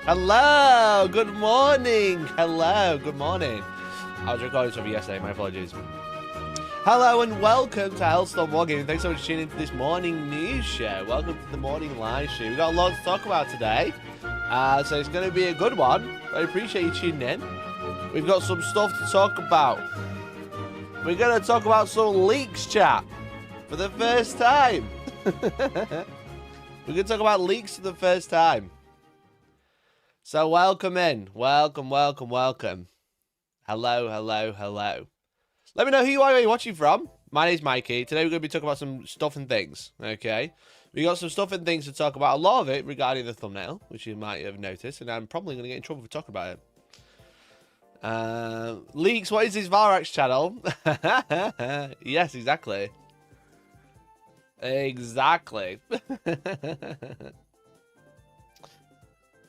Hello, good morning. Hello, good morning. I was recording something yesterday, my apologies. Hello and welcome to Hellstormwargaming. Thanks so much for tuning into this morning news show. Welcome to the morning live show. We've got a lot to talk about today, so it's going to be a good one. I appreciate you tuning in. We've got some stuff to talk about. We're going to talk about some leaks, chat, for the first time. We're going to talk about leaks for the first time. So welcome in. Welcome, welcome, welcome. Hello, hello, hello. Let me know who you are, where you're watching from. My name's Mikey. Today we're going to be talking about some stuff and things, okay? We got some stuff and things to talk about. A lot of it regarding the thumbnail, which you might have noticed, and I'm probably going to get in trouble for talking about it. Leaks, what is this Valrax channel? Yes, exactly. Exactly.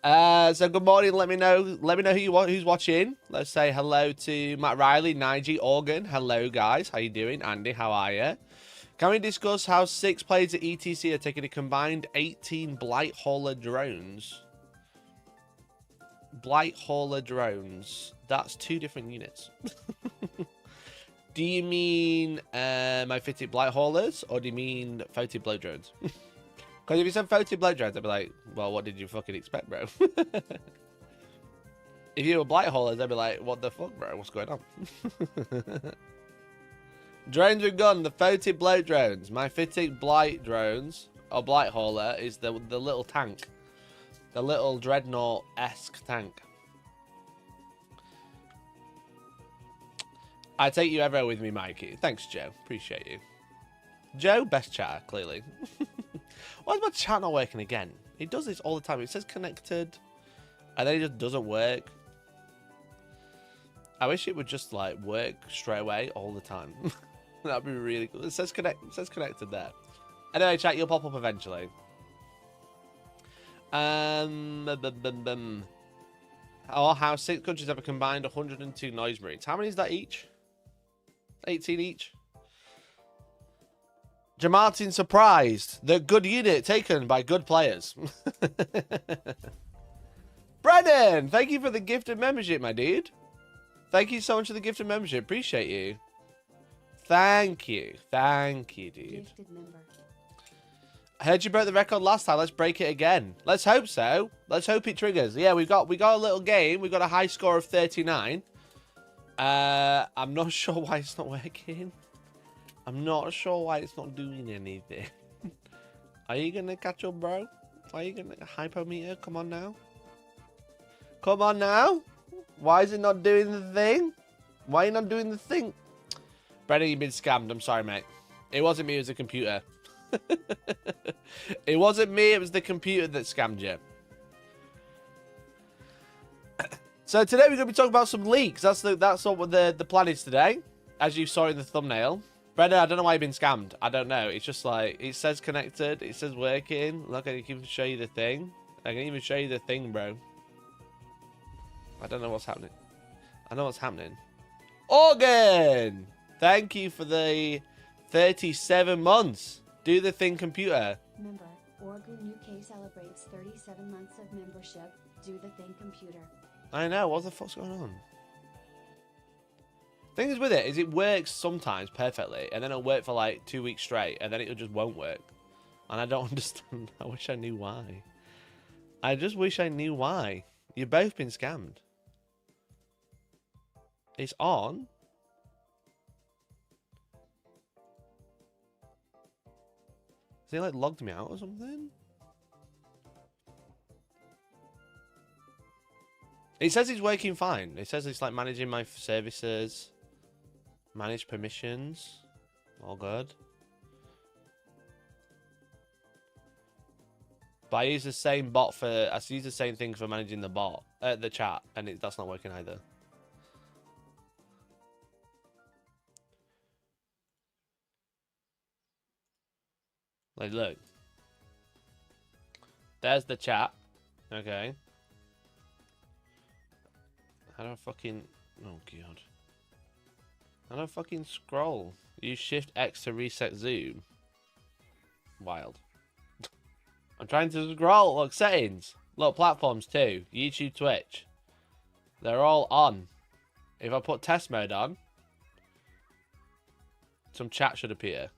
So good morning. Let me know who's watching. Let's say hello to Matt Riley, Nige, Organ. Hello guys, how you doing? Andy, how are you? Can we discuss how 6 players at ETC are taking a combined 18 Blight Hauler drones? Blight Hauler drones. That's 2 different units. Do you mean my fitted Blight Haulers, or do you mean floated blow drones? Because if you said floated blow drones, I'd be like, well, what did you fucking expect, bro? If you were Blight Haulers, I'd be like, what the fuck, bro? What's going on? Drones with gun, the floated blow drones. My fitting Blight drones, or Blight Hauler, is the little tank. The little dreadnought-esque tank. I take you everywhere with me, Mikey. Thanks, Joe. Appreciate you. Joe, best chatter, clearly. Why is my chat not working again? It does this all the time. It says connected, and then it just doesn't work. I wish it would just like work straight away all the time. That'd be really cool. It says connected there. Anyway, chat, you'll pop up eventually. Or how 6 countries have a combined 102 noise marines. How many is that each? 18 each. Jamartin surprised. The good unit taken by good players. Brennan, thank you for the gifted membership, my dude. Thank you so much for the gifted membership. Appreciate you. Thank you. Thank you, dude. Gifted member. I heard you broke the record last time. Let's break it again. Let's hope so. Let's hope it triggers. Yeah, we got a little game. We got a high score of 39. I'm not sure why it's not working. I'm not sure why it's not doing anything. Are you gonna catch up, bro? Are you gonna hypometer? Come on now. Come on now. Why is it not doing the thing? Why are you not doing the thing? Brennan, you've been scammed. I'm sorry, mate. It wasn't me, it was the computer. It wasn't me, it was the computer that scammed you. So today we're going to be talking about some leaks. That's what the plan is today, as you saw in the thumbnail. Brendan, I don't know why you've been scammed. I don't know. It's just like, it says connected. It says working. Look, I can even show you the thing. I can even show you the thing, bro. I don't know what's happening. I know what's happening. Organ! Thank you for the 37 months. Do the thing, computer. Member, Organ UK celebrates 37 months of membership. Do the thing, computer. I know. What the fuck's going on? Thing is with it is it works sometimes perfectly, and then it'll work for like 2 weeks straight, and then it just won't work. And I don't understand. I wish I knew why. I just wish I knew why. You've both been scammed. It's on. Has he like logged me out or something? It says it's working fine. It says it's like managing my services. Manage permissions. All good. But I use the same bot for... I use the same thing for managing the bot. The chat. And that's not working either. Like, look. There's the chat. Okay. How do I fucking... Oh, God. How do I fucking scroll? Use Shift X to reset zoom. Wild. I'm trying to scroll. Look, settings. Look, platforms too. YouTube, Twitch. They're all on. If I put test mode on, some chat should appear.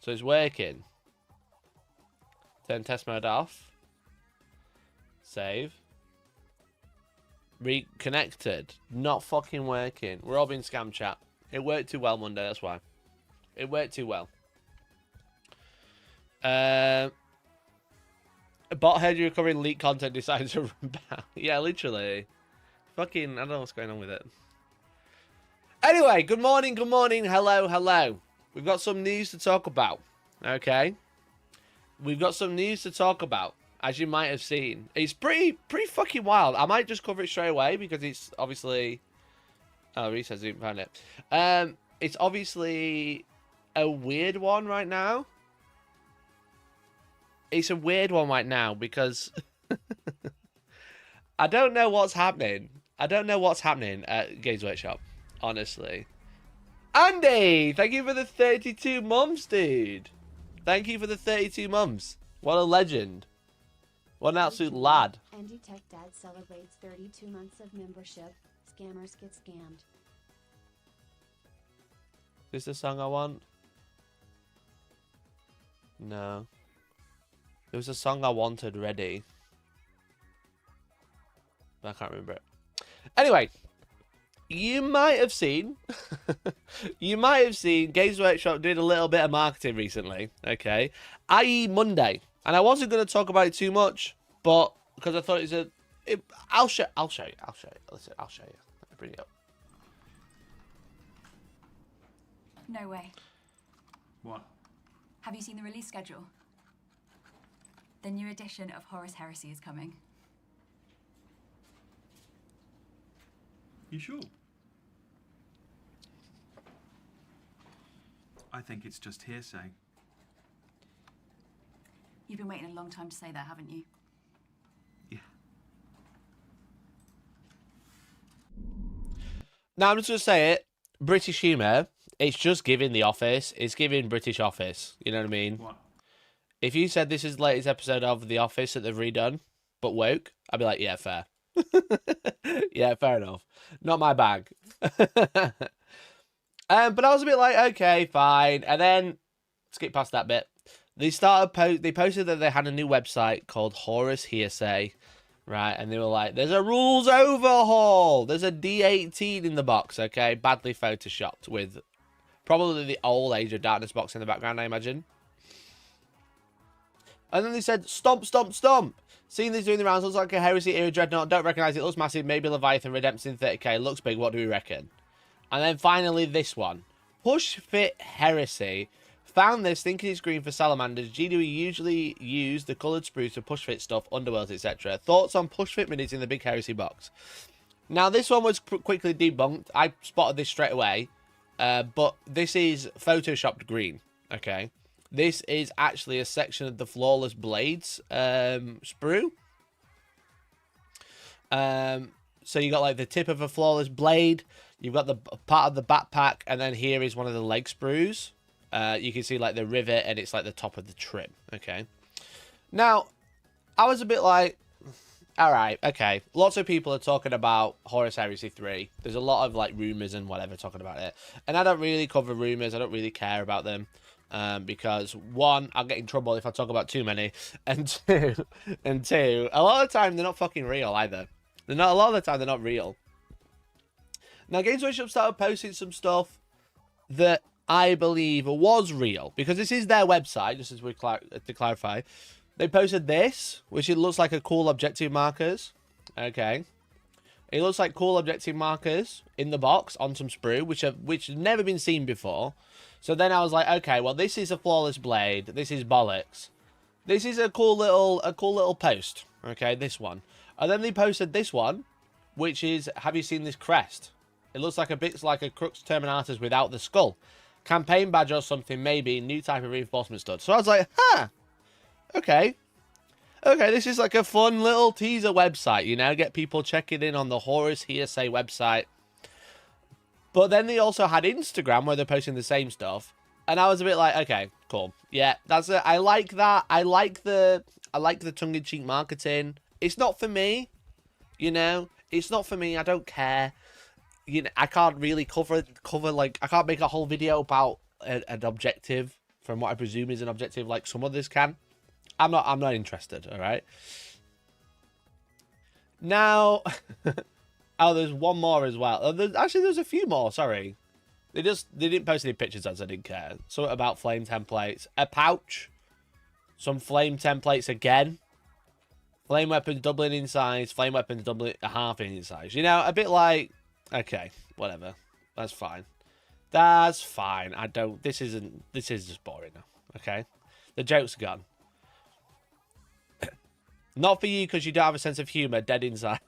So it's working. Turn test mode off. Save. Reconnected. Not fucking working. We're all being scammed, chat. It worked too well Monday, that's why. It worked too well. Bot heard you recovering leak content, decided to run back. Yeah, literally. Fucking, I don't know what's going on with it. Anyway, good morning, hello, hello. We've got some news to talk about, okay? We've got some news to talk about, as you might have seen. It's pretty fucking wild. I might just cover it straight away, because it's obviously... Oh, Reese has even found it. It's obviously a weird one right now. It's a weird one right now because I don't know what's happening. I don't know what's happening at Games Workshop, honestly. Andy, thank you for the 32 months, dude. Thank you for the 32 months. What a legend. What an absolute lad. Andy Tech Dad celebrates 32 months of membership. Scammers get scammed. Is this the song I want? No. It was a song I wanted ready. I can't remember it. Anyway, you might have seen... you might have seen Games Workshop doing a little bit of marketing recently. Okay. I.e. Monday. And I wasn't going to talk about it too much. But because I thought I'll show you. Listen, I'll show you. Let me bring it up. No way. What? Have you seen the release schedule? The new edition of Horus Heresy is coming. You sure? I think it's just hearsay. You've been waiting a long time to say that, haven't you? Yeah. Now, I'm just going to say it. British humour. It's just giving The Office. It's giving British Office. You know what I mean? What? If you said this is the latest episode of The Office that they've redone, but woke, I'd be like, yeah, fair. Yeah, fair enough. Not my bag. But I was a bit like, okay, fine. And then, skip past that bit. They posted that they had a new website called Horus Hearsay, right? And they were like, there's a rules overhaul. There's a D18 in the box, okay? Badly photoshopped with probably the old Age of Darkness box in the background, I imagine. And then they said, stomp, stomp, stomp. Seeing this doing the rounds, looks like a Heresy era dreadnought. Don't recognise it. Looks massive. Maybe Leviathan Redemption 30k. Looks big. What do we reckon? And then finally this one. Push Fit Heresy. Found this thinking it's green for salamanders. GW usually use the coloured spruce for push fit stuff, underworlds, etc. Thoughts on push fit minis in the big Heresy box? Now this one was quickly debunked. I spotted this straight away. But this is photoshopped green. Okay. This is actually a section of the Flawless Blades sprue. So you got like the tip of a Flawless Blade. You've got the part of the backpack. And then here is one of the leg sprues. You can see like the rivet and it's like the top of the trim. Okay. Now, I was a bit like, all right, okay. Lots of people are talking about Horus Heresy 3. There's a lot of like rumors and whatever talking about it. And I don't really cover rumors. I don't really care about them. Because one, I'll get in trouble if I talk about too many, and two, a lot of the time they're not fucking real either. A lot of the time they're not real. Now, Games Workshop started posting some stuff that I believe was real because this is their website. Just as we to clarify, they posted this, which it looks like a cool objective markers. Okay, it looks like cool objective markers in the box on some sprue, which have never been seen before. So then I was like, okay, well, this is a Flawless Blade. This is bollocks. This is a cool little post. Okay, this one. And then they posted this one, which is, have you seen this crest? It looks like a bit like a Crux Terminatus without the skull. Campaign badge or something, maybe. New type of reinforcement stud. So I was like, huh. Okay. Okay, this is like a fun little teaser website, you know? Get people checking in on the Horus Hearsay website. But then they also had Instagram where they're posting the same stuff. And I was a bit like, okay, cool. Yeah, that's it. I like that. I like the I like the tongue-in-cheek marketing. It's not for me, you know. It's not for me. I don't care. You know, I can't really cover like, I can't make a whole video about an objective from what I presume is an objective like some others can. I'm not interested. All right. Now, oh, there's one more as well. Oh, there's a few more. Sorry, they didn't post any pictures as I didn't care. Something about flame templates, a pouch, some flame templates again. Flame weapons doubling in size, flame weapons doubling halving in size. You know, a bit like, okay, whatever. That's fine. That's fine. This is just boring now. Okay? The joke's gone. Not for you because you don't have a sense of humor, dead inside.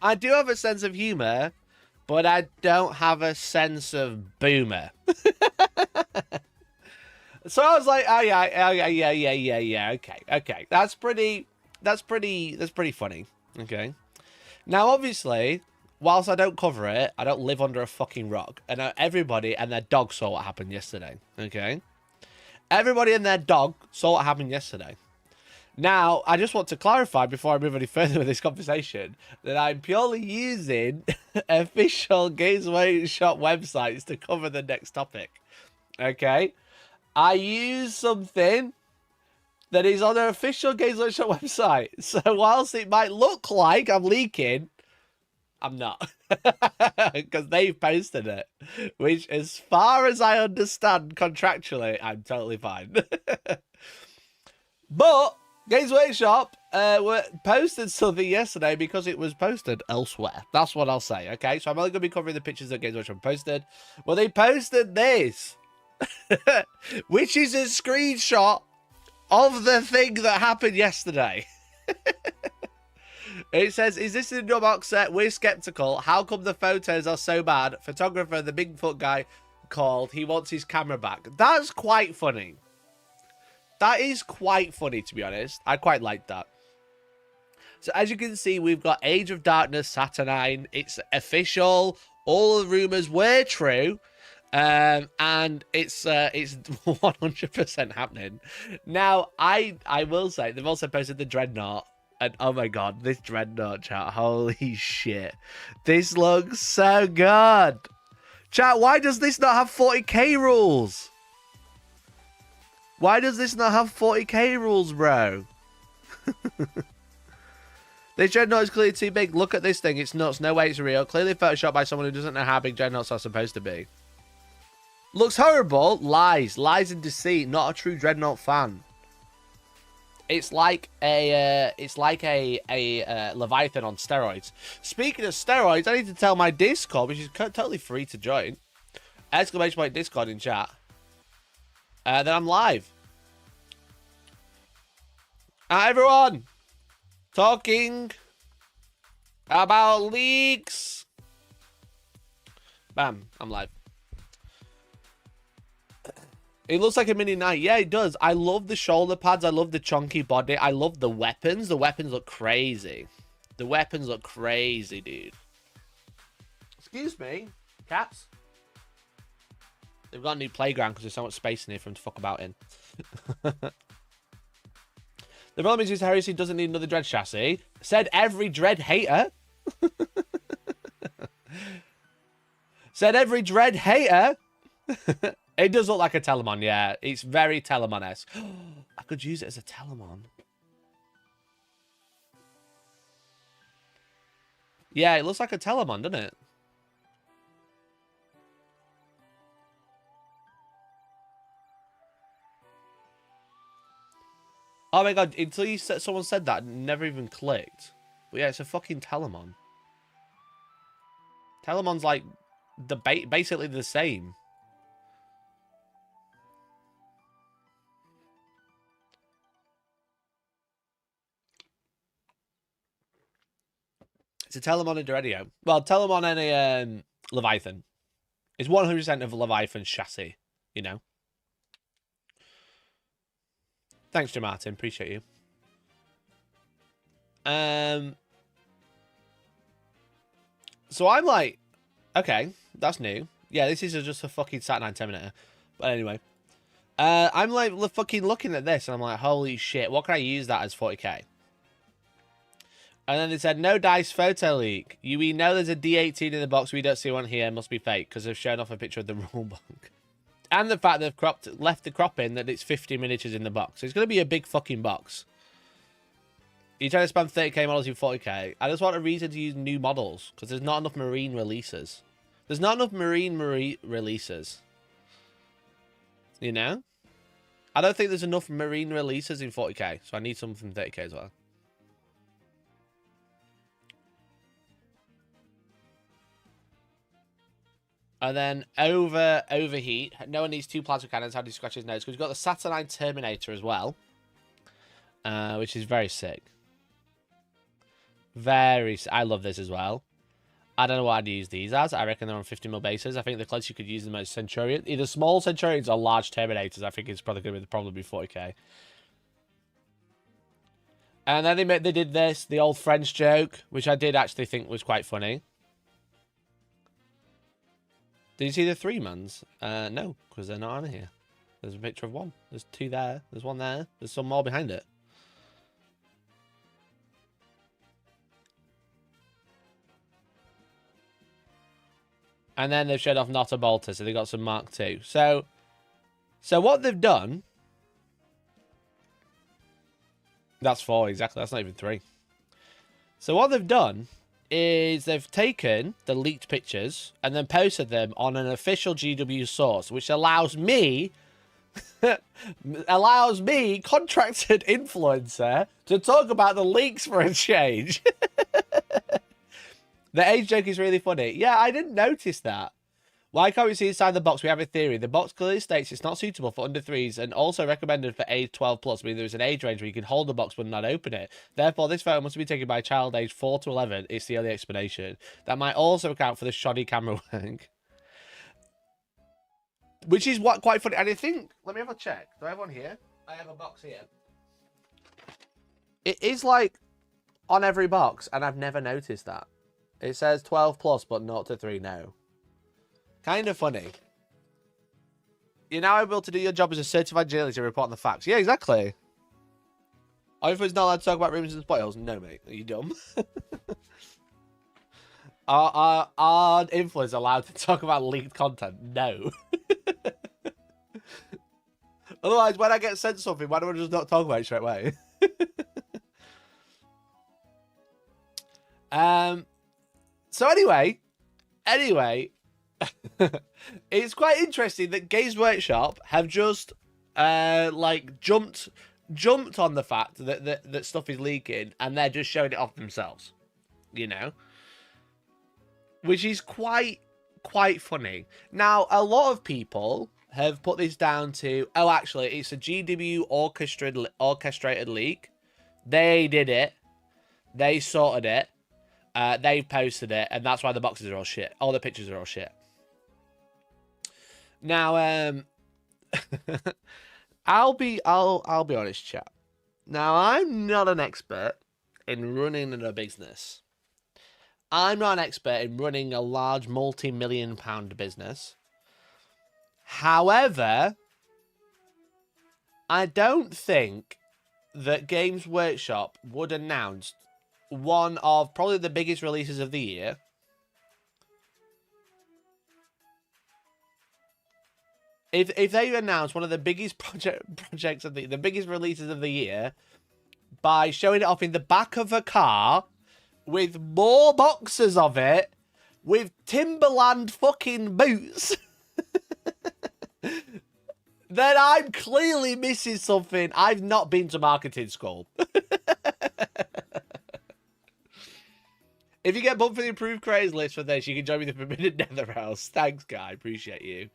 I do have a sense of humor, but I don't have a sense of boomer. So I was like, oh yeah, okay. That's pretty funny. Okay. Now, obviously, whilst I don't cover it, I don't live under a fucking rock. And everybody and their dog saw what happened yesterday. Okay. Everybody and their dog saw what happened yesterday. Now, I just want to clarify before I move any further with this conversation that I'm purely using official Games Workshop websites to cover the next topic. Okay. I use something that is on their official Games Workshop website. So whilst it might look like I'm leaking, I'm not. Because they've posted it. Which, as far as I understand contractually, I'm totally fine. But Games Workshop posted something yesterday because it was posted elsewhere. That's what I'll say, okay? So I'm only going to be covering the pictures that Games Workshop posted. Well, they posted this. Which is a screenshot of the thing that happened yesterday. It says, is this a new box set? We're skeptical. How come the photos are so bad? Photographer, the Bigfoot guy, called. He wants his camera back. That's quite funny. That is quite funny, to be honest. I quite like that. So as you can see, we've got Age of Darkness Saturnine. It's official. All the rumors were true. And it's 100% happening. Now, I will say, they've also posted the dreadnought. And oh my god, this dreadnought, chat. Holy shit. This looks so good. Chat, why does this not have 40k rules? Why does this not have 40k rules, bro? This dreadnought is clearly too big. Look at this thing. It's nuts. No way it's real. Clearly photoshopped by someone who doesn't know how big dreadnoughts are supposed to be. Looks horrible. Lies. Lies and deceit. Not a true dreadnought fan. It's like a Leviathan on steroids. Speaking of steroids, I need to tell my Discord, which is totally free to join. Exclamation point Discord in chat. That I'm live. Hi everyone. Talking about leaks. Bam. I'm live. It looks like a mini knight. Yeah, it does. I love the shoulder pads. I love the chunky body. I love the weapons. The weapons look crazy. The weapons look crazy, dude. Excuse me. Cats? They've got a new playground because there's so much space in here for them to fuck about in. The problem is Heresy doesn't need another Dread chassis. Said every Dread hater. Said every Dread hater. It does look like a Telemon, yeah. It's very Telemon-esque. I could use it as a Telemon. Yeah, it looks like a Telemon, doesn't it? Oh my god, until someone said that, it never even clicked. But yeah, it's a fucking Telemon. Telemon's like basically the same. It's a Telemon and a Radio. Well, Telemon and a Leviathan. It's 100% of a Leviathan chassis, you know. Thanks, Jim Martin. Appreciate you. So I'm like, okay, that's new. Yeah, this is just a fucking Saturnine Terminator. But anyway. I'm like fucking looking at this and I'm like, holy shit, what can I use that as 40k? And then they said, no dice photo leak. We know there's a D18 in the box. We don't see one here. Must be fake because they've shown off a picture of the rulebook. And the fact they've left the crop in that it's 50 miniatures in the box. So it's going to be a big fucking box. You're trying to spam 30k models in 40k. I just want a reason to use new models because there's not enough marine releases. There's not enough marine releases. You know? I don't think there's enough marine releases in 40k. So I need some from 30k as well. And then overheat. No one needs 2 plasma cannons. How do you scratch his nose? Because we've got the Saturnine Terminator as well. Which is very sick. I love this as well. I don't know what I'd use these as. I reckon they're on 50mm bases. I think the closest you could use them as Centurion. Either small Centurions or large Terminators. I think it's probably going to be the problem with 40k. And then they did this, the old French joke, which I did actually think was quite funny. Did you see the 3-mans? No, because they're not on here. There's a picture of one. There's 2 there. There's 1 there. There's some more behind it. And then they've showed off not a bolter, so they got some Mark II. So what they've done... That's 4, exactly. That's not even 3. So what they've done is they've taken the leaked pictures and then posted them on an official GW source, which allows me, contracted influencer, to talk about the leaks for a change. The age joke is really funny. Yeah, I didn't notice that. Why can't we see inside the box? We have a theory. The box clearly states it's not suitable for under 3s and also recommended for age 12 plus, meaning there is an age range where you can hold the box but not open it. Therefore, this photo must be taken by a child aged 4 to 11. It's the only explanation. That might also account for the shoddy camera work. Which is what quite funny. And I think, let me have a check. Do I have one here? I have a box here. It is like on every box, and I've never noticed that. It says 12 plus, but 0 to 3 no. Kind of funny. You're now able to do your job as a certified journalist and report on the facts. Yeah, exactly. Everyone's not allowed to talk about rumors and spoils. No, mate. Are you dumb? Are influencers allowed to talk about leaked content? No. Otherwise, when I get sent something, why do I just not talk about it straight away? So anyway, it's quite interesting that Games Workshop have just like jumped on the fact that stuff is leaking and they're just showing it off themselves, you know, which is quite funny. Now, a lot of people have put this down to, oh, actually, it's a GW orchestrated leak. They did it. They sorted it. They've posted it, and that's why the boxes are all shit. All the pictures are all shit. Now, I'll be honest, chat. Now, I'm not an expert in running a business. I'm not an expert in running a large multi-million-pound business. However, I don't think that Games Workshop would announce one of probably the biggest releases of the year. If they announce one of the biggest projects of the biggest releases of the year by showing it off in the back of a car with more boxes of it with Timberland fucking boots, then I'm clearly missing something. I've not been to marketing school. If you get booked for the approved creators list for this, you can join me in the Forbidden Nether House. Thanks, guy. Appreciate you.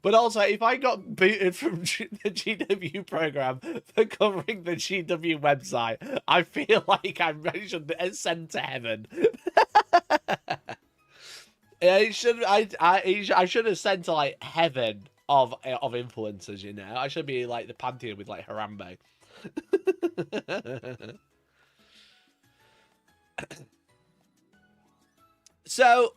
But also, if I got booted from the GW program for covering the GW website, I feel like I should ascend to heaven. I should ascend to like heaven of influencers. You know, I should be like the pantheon with like Harambe. So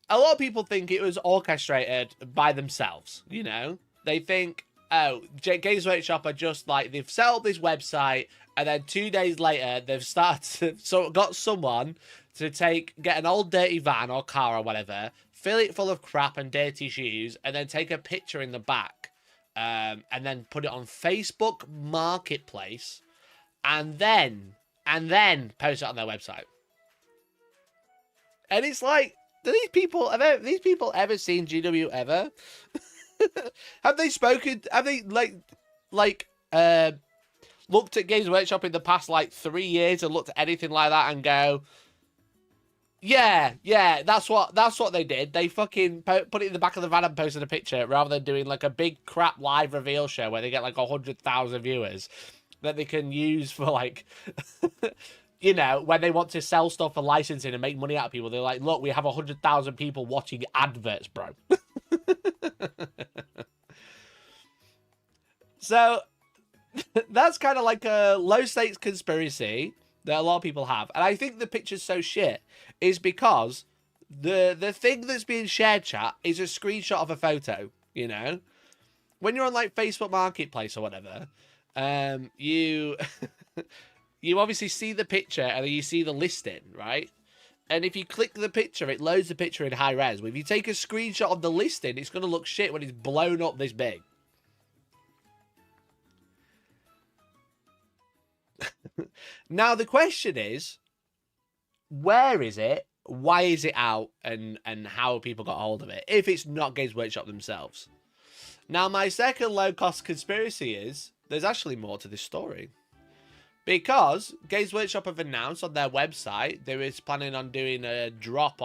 a lot of people think it was orchestrated by themselves, you know? They think oh, Games Workshop are just like, they've set up this website, and then 2 days later, they've started, so got someone to get an old dirty van or car or whatever, fill it full of crap and dirty shoes, and then take a picture in the back, and then put it on Facebook Marketplace, and then post it on their website. And it's like, have these people ever seen GW ever? Have they spoken? Have they looked at Games Workshop in the past like 3 years and looked at anything like that and go, yeah, that's what they did. They fucking put it in the back of the van and posted a picture rather than doing like a big crap live reveal show where they get like 100,000 viewers that they can use for like, you know, when they want to sell stuff for licensing and make money out of people. They're like, look, we have 100,000 people watching adverts, bro. So that's kind of like a low stakes conspiracy that a lot of people have. And I think the picture's so shit is because the thing that's being shared, chat, is a screenshot of a photo, you know? When you're on like Facebook Marketplace or whatever, you you obviously see the picture and then you see the listing, right? And if you click the picture, it loads the picture in high res. But if you take a screenshot of the listing, it's going to look shit when it's blown up this big. Now, the question is, where is it? Why is it out? And how have people got hold of it? If it's not Games Workshop themselves. Now, my second low-cost conspiracy is there's actually more to this story. Because Games Workshop have announced on their website they was planning on doing a drop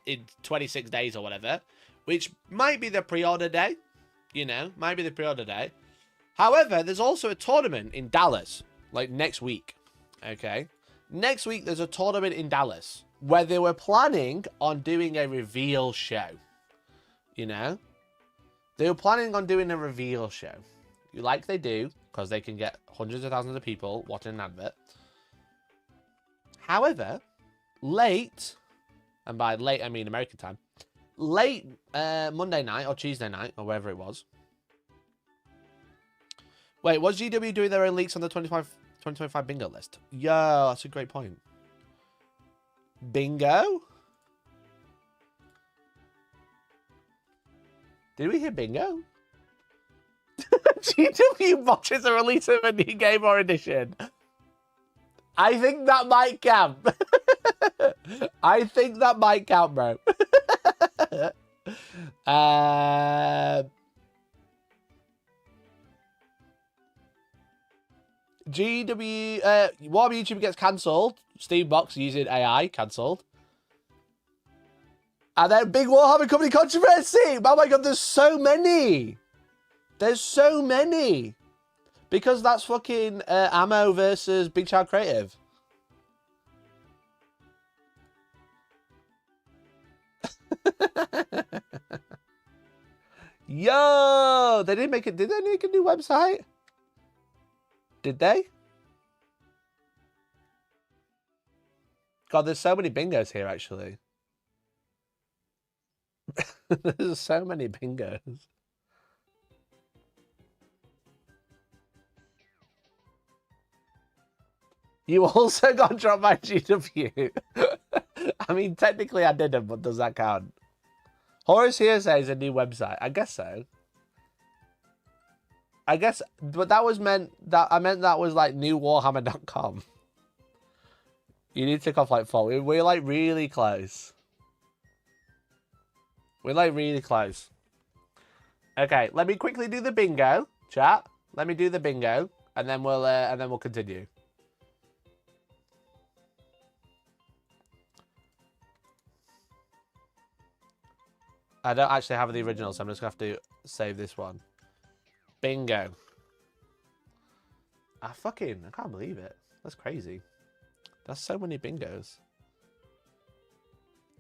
in 26 days or whatever, which might be the pre-order day, you know, might be the pre-order day. However, there's also a tournament in Dallas, like next week, okay? Next week, there's a tournament in Dallas where they were planning on doing a reveal show, you know? They were planning on doing a reveal show, like they do, because they can get hundreds of thousands of people watching an advert. However, late, and by late I mean American time, late Monday night or Tuesday night or wherever it was. Wait, was GW doing their own leaks on the 2025 bingo list? Yeah, that's a great point. Bingo? Did we hear bingo? GW botches a release of a new game or edition. I think that might count. I think that might count, bro. GW Warhammer YouTube gets cancelled. Steam Box using AI cancelled. And then big Warhammer Company controversy. Oh my god, there's so many. There's so many. Because that's fucking Ammo versus Big Child Creative. Yo, they didn't make it. Did they make a new website? Did they? God, there's so many bingos here, actually. There's so many bingos. You also got dropped by GW. I mean, technically I didn't, but does that count? Horus Hearsay is a new website. I guess so. I guess, but that was meant that I meant that was like newwarhammer.com. You need to tick off like 4. We're like really close. We're like really close. Okay, let me quickly do the bingo, chat. Let me do the bingo, and then we'll continue. I don't actually have the original, so I'm just going to have to save this one. Bingo. I can't believe it. That's crazy. That's so many bingos.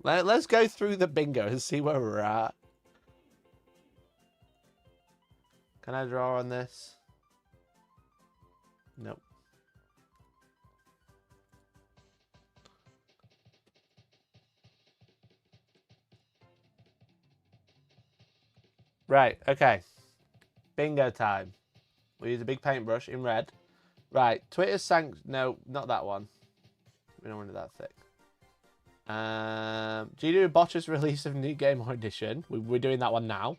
Let's go through the bingo and see where we're at. Can I draw on this? Nope. Right, okay. Bingo time. We use a big paintbrush in red. Right, Twitter sank. No, not that one. We don't want it that thick. GW Botch's release of new game edition. We're doing that one now.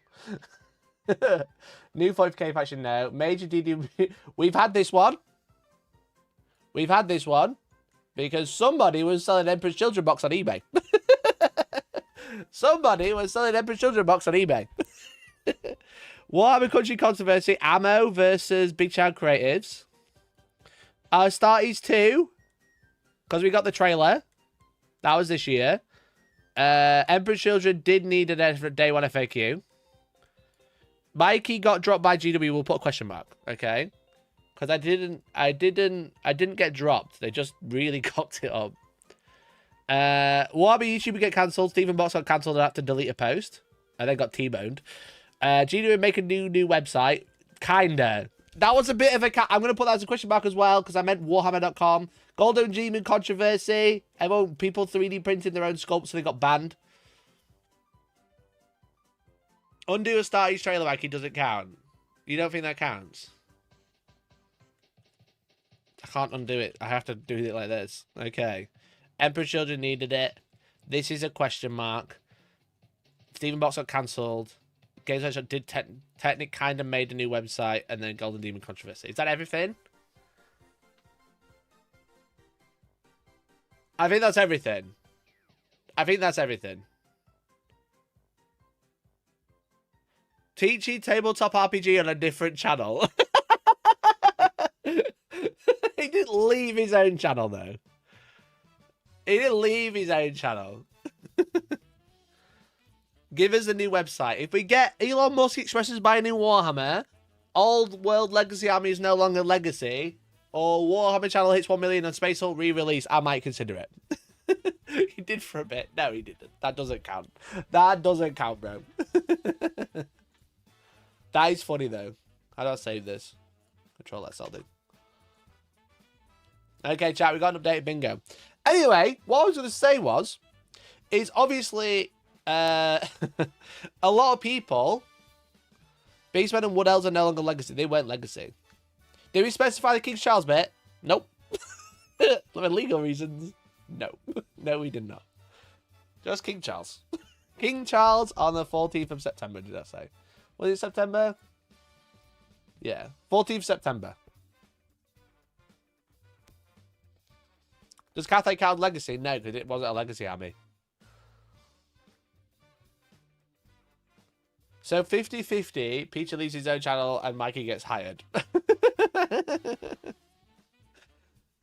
New 5k faction now. Major DD. We've had this one. We've had this one because somebody was selling Emperor's Children box on eBay. Somebody was selling Emperor's Children box on eBay. Warhammer Country Controversy. Ammo versus Big Child Creatives. Astartes 2. Because we got the trailer. That was this year. Emperor's Children did need a day one FAQ. Mikey got dropped by GW. We'll put a question mark. Okay. Because I didn't get dropped. They just really cocked it up. Warby YouTube would get cancelled. Stephen Box got cancelled and had to delete a post. And then got T-boned. GW would make a new website. Kinda. That was a bit of a... I'm going to put that as a question mark as well. Because I meant Warhammer.com. Golden Demon controversy. People 3D printing their own sculpts so they got banned. Undo a Astartes trailer like it doesn't count. You don't think that counts? I can't undo it. I have to do it like this. Okay. Emperor Children needed it. This is a question mark. Stephen Box got cancelled. Games Workshop did Technic kind of made a new website, and then Golden Demon controversy. Is that everything? I think that's everything. I think that's everything. Teachy tabletop RPG on a different channel. He didn't leave his own channel, though. He didn't leave his own channel. Give us a new website. If we get Elon Musk expresses buying in Warhammer, Old World Legacy Army is no longer Legacy, or Warhammer channel hits 1 million on Space Hulk re-release, I might consider it. He did for a bit. No, he didn't. That doesn't count. That doesn't count, bro. That is funny, though. How do I save this? Control S, I'll do. Okay, chat, we got an updated bingo. Anyway, what I was going to say is obviously a lot of people, Beastmen and Wood Elves are no longer Legacy. They weren't Legacy. Did we specify the King Charles bit? Nope. For legal reasons, no. No, we did not. Just King Charles. King Charles on the 14th of September, did I say? Was it September? Yeah, 14th September. Does Cathay count Legacy? No, because it wasn't a Legacy army. So 50-50, Peach leaves his own channel and Mikey gets hired.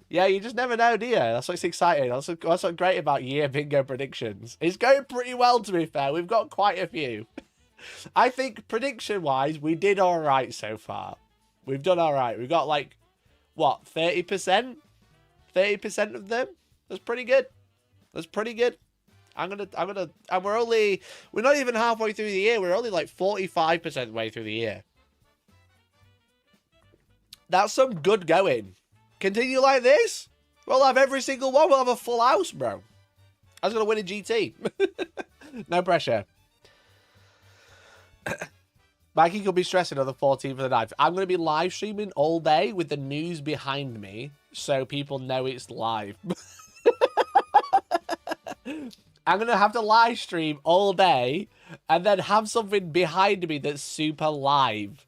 Yeah, you just never know, do you? That's what's exciting. That's what's great about year bingo predictions. It's going pretty well, to be fair. We've got quite a few. I think prediction-wise, we did all right so far. We've done all right. We've got like, what, 30%? 30% of them? That's pretty good. That's pretty good. And we're not even halfway through the year. We're only like 45% way through the year. That's some good going. Continue like this, we'll have every single one. We'll have a full house, bro. I was going to win a GT. No pressure. Mikey could be stressing on the 14th of the 9th. I'm going to be live streaming all day with the news behind me so people know it's live. I'm going to have to live stream all day and then have something behind me that's super live.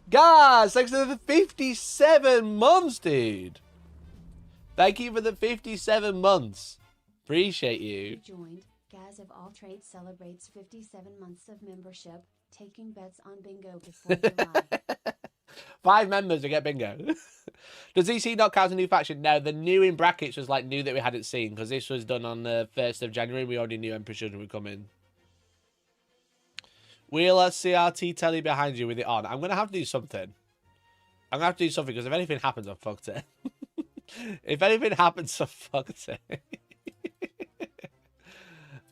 Guys, thanks for the 57 months, dude. Thank you for the 57 months. Appreciate you. Joined. Gaz of All Trades celebrates 57 months of membership, taking bets on bingo before July. 5 members to get bingo. Does EC not count a new faction? No, the new in brackets was like new that we hadn't seen because this was done on the 1st of January. We already knew Emperor Children would come in. We'll CRT telly behind you with it on. I'm going to have to do something. I'm going to have to do something because if anything happens, I've fucked it. If anything happens, I've fucked it.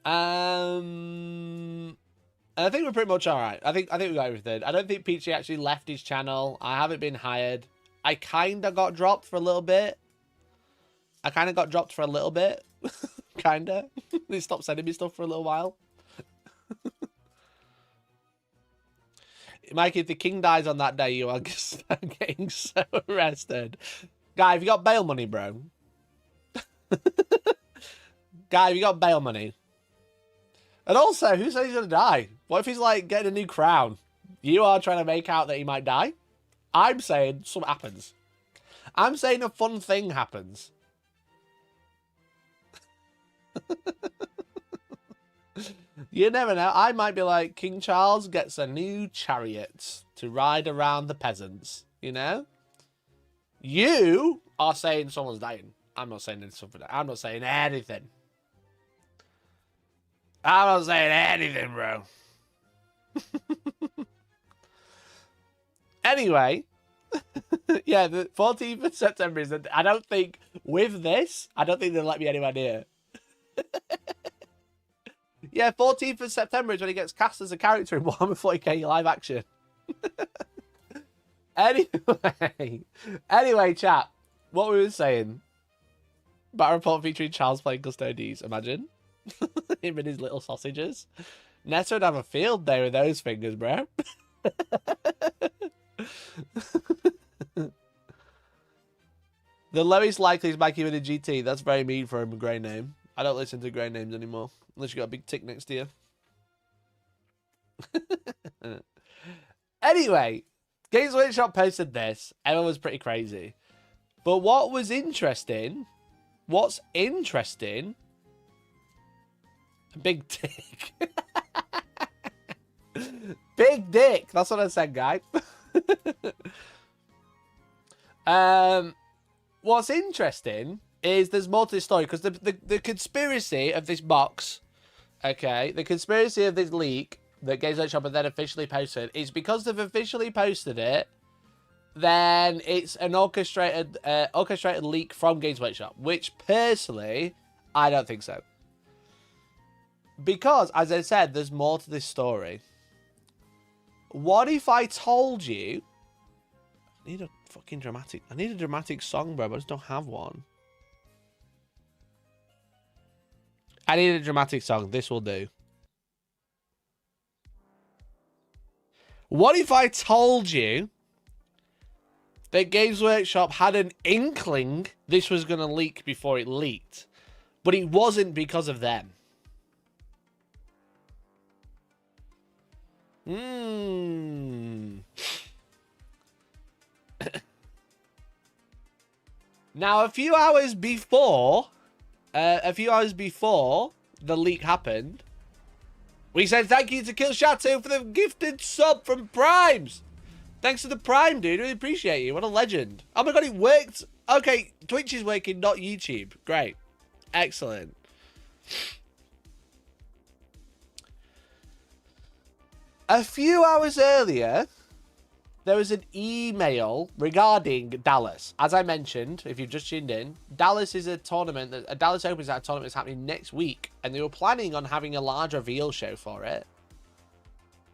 I think we're pretty much all right. I think we got everything. I don't think Peachy actually left his channel. I haven't been hired. I kind of got dropped for a little bit. Kinda. They stopped sending me stuff for a little while. Mikey, if the king dies on that day, you are getting so arrested. Guy, have you got bail money, bro? Guy, have you got bail money? And also, who says he's going to die? What if he's, like, getting a new crown? You are trying to make out that he might die? I'm saying something happens. I'm saying a fun thing happens. You never know. I might be like, King Charles gets a new chariot to ride around the peasants. You know? You are saying someone's dying. I'm not saying something. I'm not saying anything. I'm not saying anything, bro. Anyway, yeah, the 14th of September is. I don't think with this, I don't think they'll let me anywhere near. Yeah, 14th of September is when he gets cast as a character in Warhammer 40k live action. Anyway, chat. What we were saying. Battle report featuring Charles playing Custodes. Imagine. Him and his little sausages. Nessa would have a field day with those fingers, bro. The lowest likely is Mikey with a GT. That's very mean for him, a grey name. I don't listen to grey names anymore. Unless you got a big tick next to you. Anyway, Games Workshop posted this. Everyone was pretty crazy. But what's interesting... Big dick. Big dick. That's what I said, guy. What's interesting is there's more to this story, because the conspiracy of this box, okay, the conspiracy of this leak that Games Workshop have then officially posted is because they've officially posted it, then it's an orchestrated leak from Games Workshop, which personally, I don't think so. Because, as I said, there's more to this story. What if I told you... I need a dramatic song, bro, but I just don't have one. I need a dramatic song. This will do. What if I told you that Games Workshop had an inkling this was going to leak before it leaked, but it wasn't because of them? Now, a few hours before the leak happened, we said thank you to Kill Shattoo for the gifted sub from Primes. Thanks to the Prime, dude. Really appreciate you. What a legend. Oh my god, it worked. Okay, Twitch is working, not YouTube. Great. Excellent. A few hours earlier, there was an email regarding Dallas. As I mentioned, if you've just tuned in, Dallas is a tournament, a Dallas Open is a tournament that's happening next week, and they were planning on having a large reveal show for it.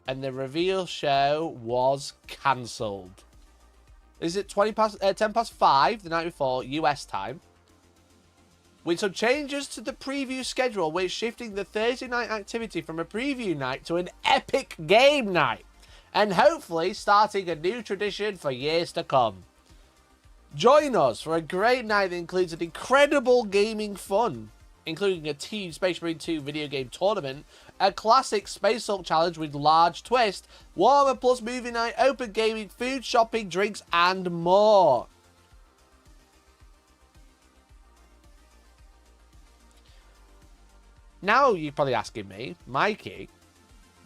And the reveal show was cancelled. Is it 10 past 5 the night before, US time? With some changes to the preview schedule, we're shifting the Thursday night activity from a preview night to an epic game night. And hopefully starting a new tradition for years to come. Join us for a great night that includes an incredible gaming fun, including a Team Space Marine 2 video game tournament, a classic Space Hulk challenge with large twist, Warhammer Plus movie night, open gaming, food, shopping, drinks, and more. Now you're probably asking me, Mikey,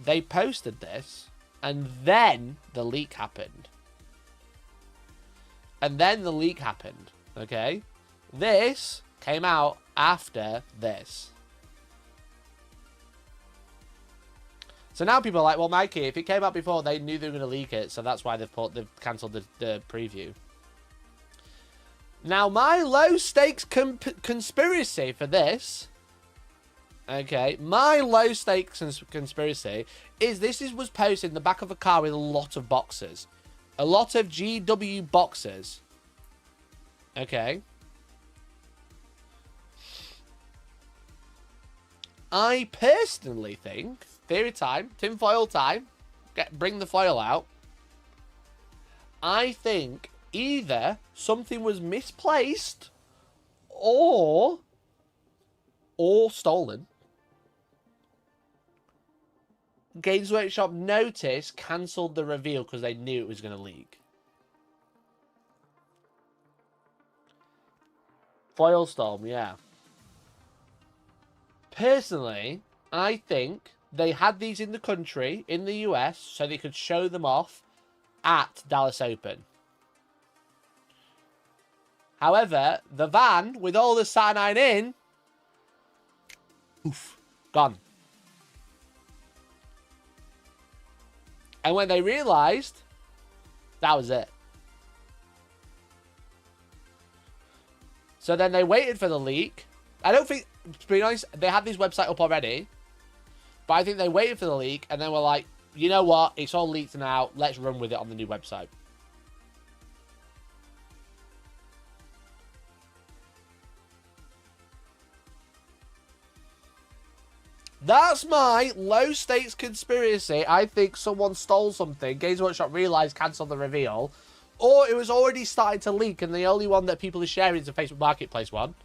they posted this, and then the leak happened. Okay? This came out after this. So now people are like, well, Mikey, if it came out before, they knew they were going to leak it, so that's why they've cancelled the preview. Now, my low-stakes conspiracy for this... Okay, my low-stakes conspiracy is this was posted in the back of a car with a lot of boxes. A lot of GW boxes. Okay. I personally think, theory time, tinfoil time, bring the foil out. I think either something was misplaced or stolen. Games Workshop noticed, cancelled the reveal because they knew it was going to leak. Foilstorm, yeah. Personally, I think they had these in the country, in the US, so they could show them off at Dallas Open. However, the van, with all the Saturnine in, oof, gone. And when they realised, that was it. So then they waited for the leak. I don't think, to be honest, they had this website up already. But I think they waited for the leak and then were like, you know what? It's all leaked now. Let's run with it on the new website. That's my low stakes conspiracy. I think someone stole something. Games Workshop realised, cancelled the reveal. Or it was already starting to leak and the only one that people are sharing is the Facebook Marketplace one.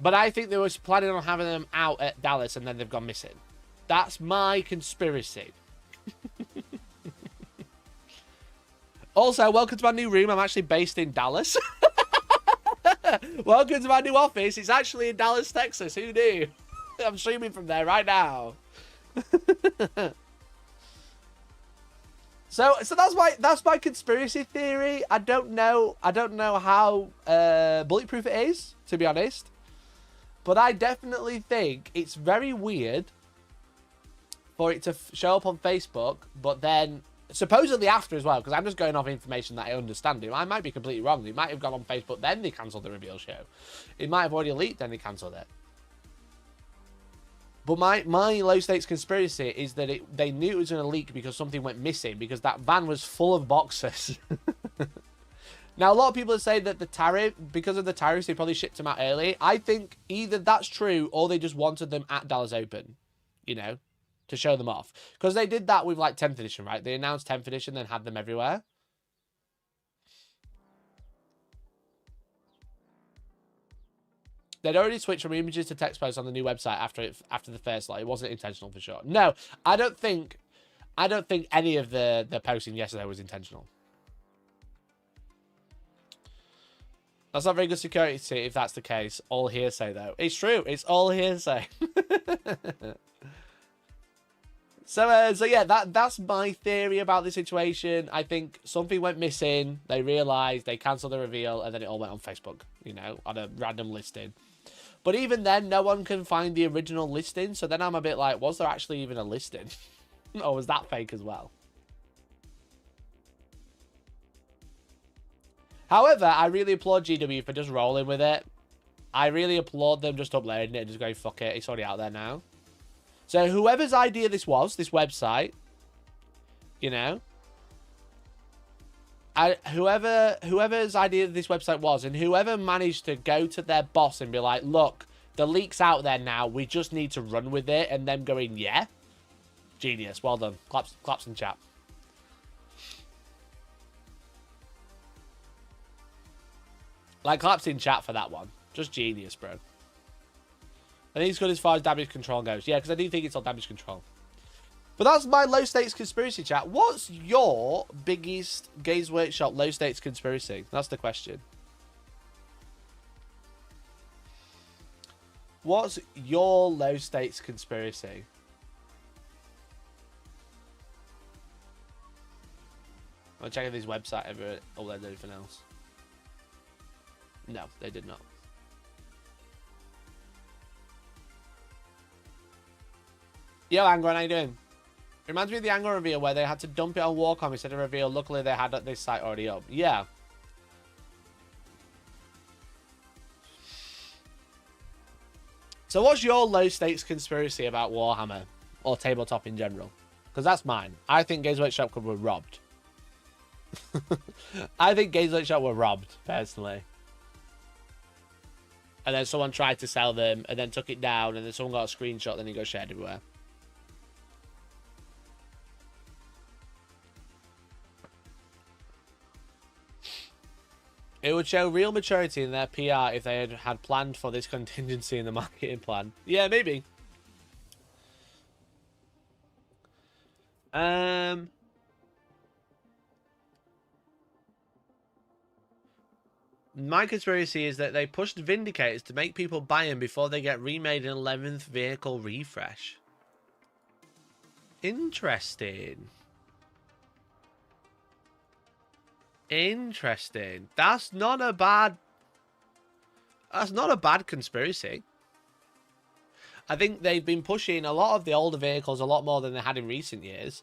But I think they were planning on having them out at Dallas and then they've gone missing. That's my conspiracy. Also, welcome to my new room. I'm actually based in Dallas. Welcome to my new office. It's actually in Dallas, Texas. Who knew? I'm streaming from there right now. So that's my conspiracy theory. I don't know how bulletproof it is, to be honest. But I definitely think it's very weird for it to show up on Facebook, but then supposedly after as well, because I'm just going off information that I understand. I might be completely wrong. It might have gone on Facebook, then they cancelled the reveal show. It might have already leaked, then they cancelled it. But my low stakes conspiracy is that they knew it was going to leak because something went missing, because that van was full of boxes. Now, a lot of people are saying that the tariff, because of the tariffs, they probably shipped them out early. I think either that's true or they just wanted them at Dallas Open, you know, to show them off. Because they did that with, like, 10th edition, right? They announced 10th edition, then had them everywhere. They'd already switched from images to text posts on the new website after the first lot. It wasn't intentional for sure. No, I don't think any of the posting yesterday was intentional. That's not very good security if that's the case. All hearsay, though. It's true. It's all hearsay. So yeah, that's my theory about the situation. I think something went missing. They realised, they cancelled the reveal, and then it all went on Facebook, you know, on a random listing. But even then, no one can find the original listing. So then I'm a bit like, was there actually even a listing? Or was that fake as well? However, I really applaud GW for just rolling with it. I really applaud them just uploading it and just going, fuck it, it's already out there now. So whoever's idea this was, this website, you know, whoever's idea this website was, and whoever managed to go to their boss and be like, look, the leak's out there now, we just need to run with it, and them going, yeah, genius, well done, claps in chat. Like, claps in chat for that one. Just genius, bro. I think it's good as far as damage control goes. Yeah, because I do think it's on damage control. But that's my low stakes conspiracy chat. What's your biggest Games Workshop low stakes conspiracy? That's the question. What's your low stakes conspiracy? I'm checking this website ever uploaded anything else. No, they did not. Yo, Angron, how you doing? It reminds me of the Angron reveal where they had to dump it on Warcom instead of reveal. Luckily, they had this site already up. Yeah. So what's your low-stakes conspiracy about Warhammer? Or tabletop in general? Because that's mine. I think Games Workshop were robbed. I think Games Workshop were robbed, personally. And then someone tried to sell them, and then took it down, and then someone got a screenshot, then it got shared everywhere. It would show real maturity in their PR if they had planned for this contingency in the marketing plan. Yeah, maybe. My conspiracy is that they pushed Vindicators to make people buy them before they get remade in 11th vehicle refresh. Interesting. Interesting. That's not a bad conspiracy. I think they've been pushing a lot of the older vehicles a lot more than they had in recent years.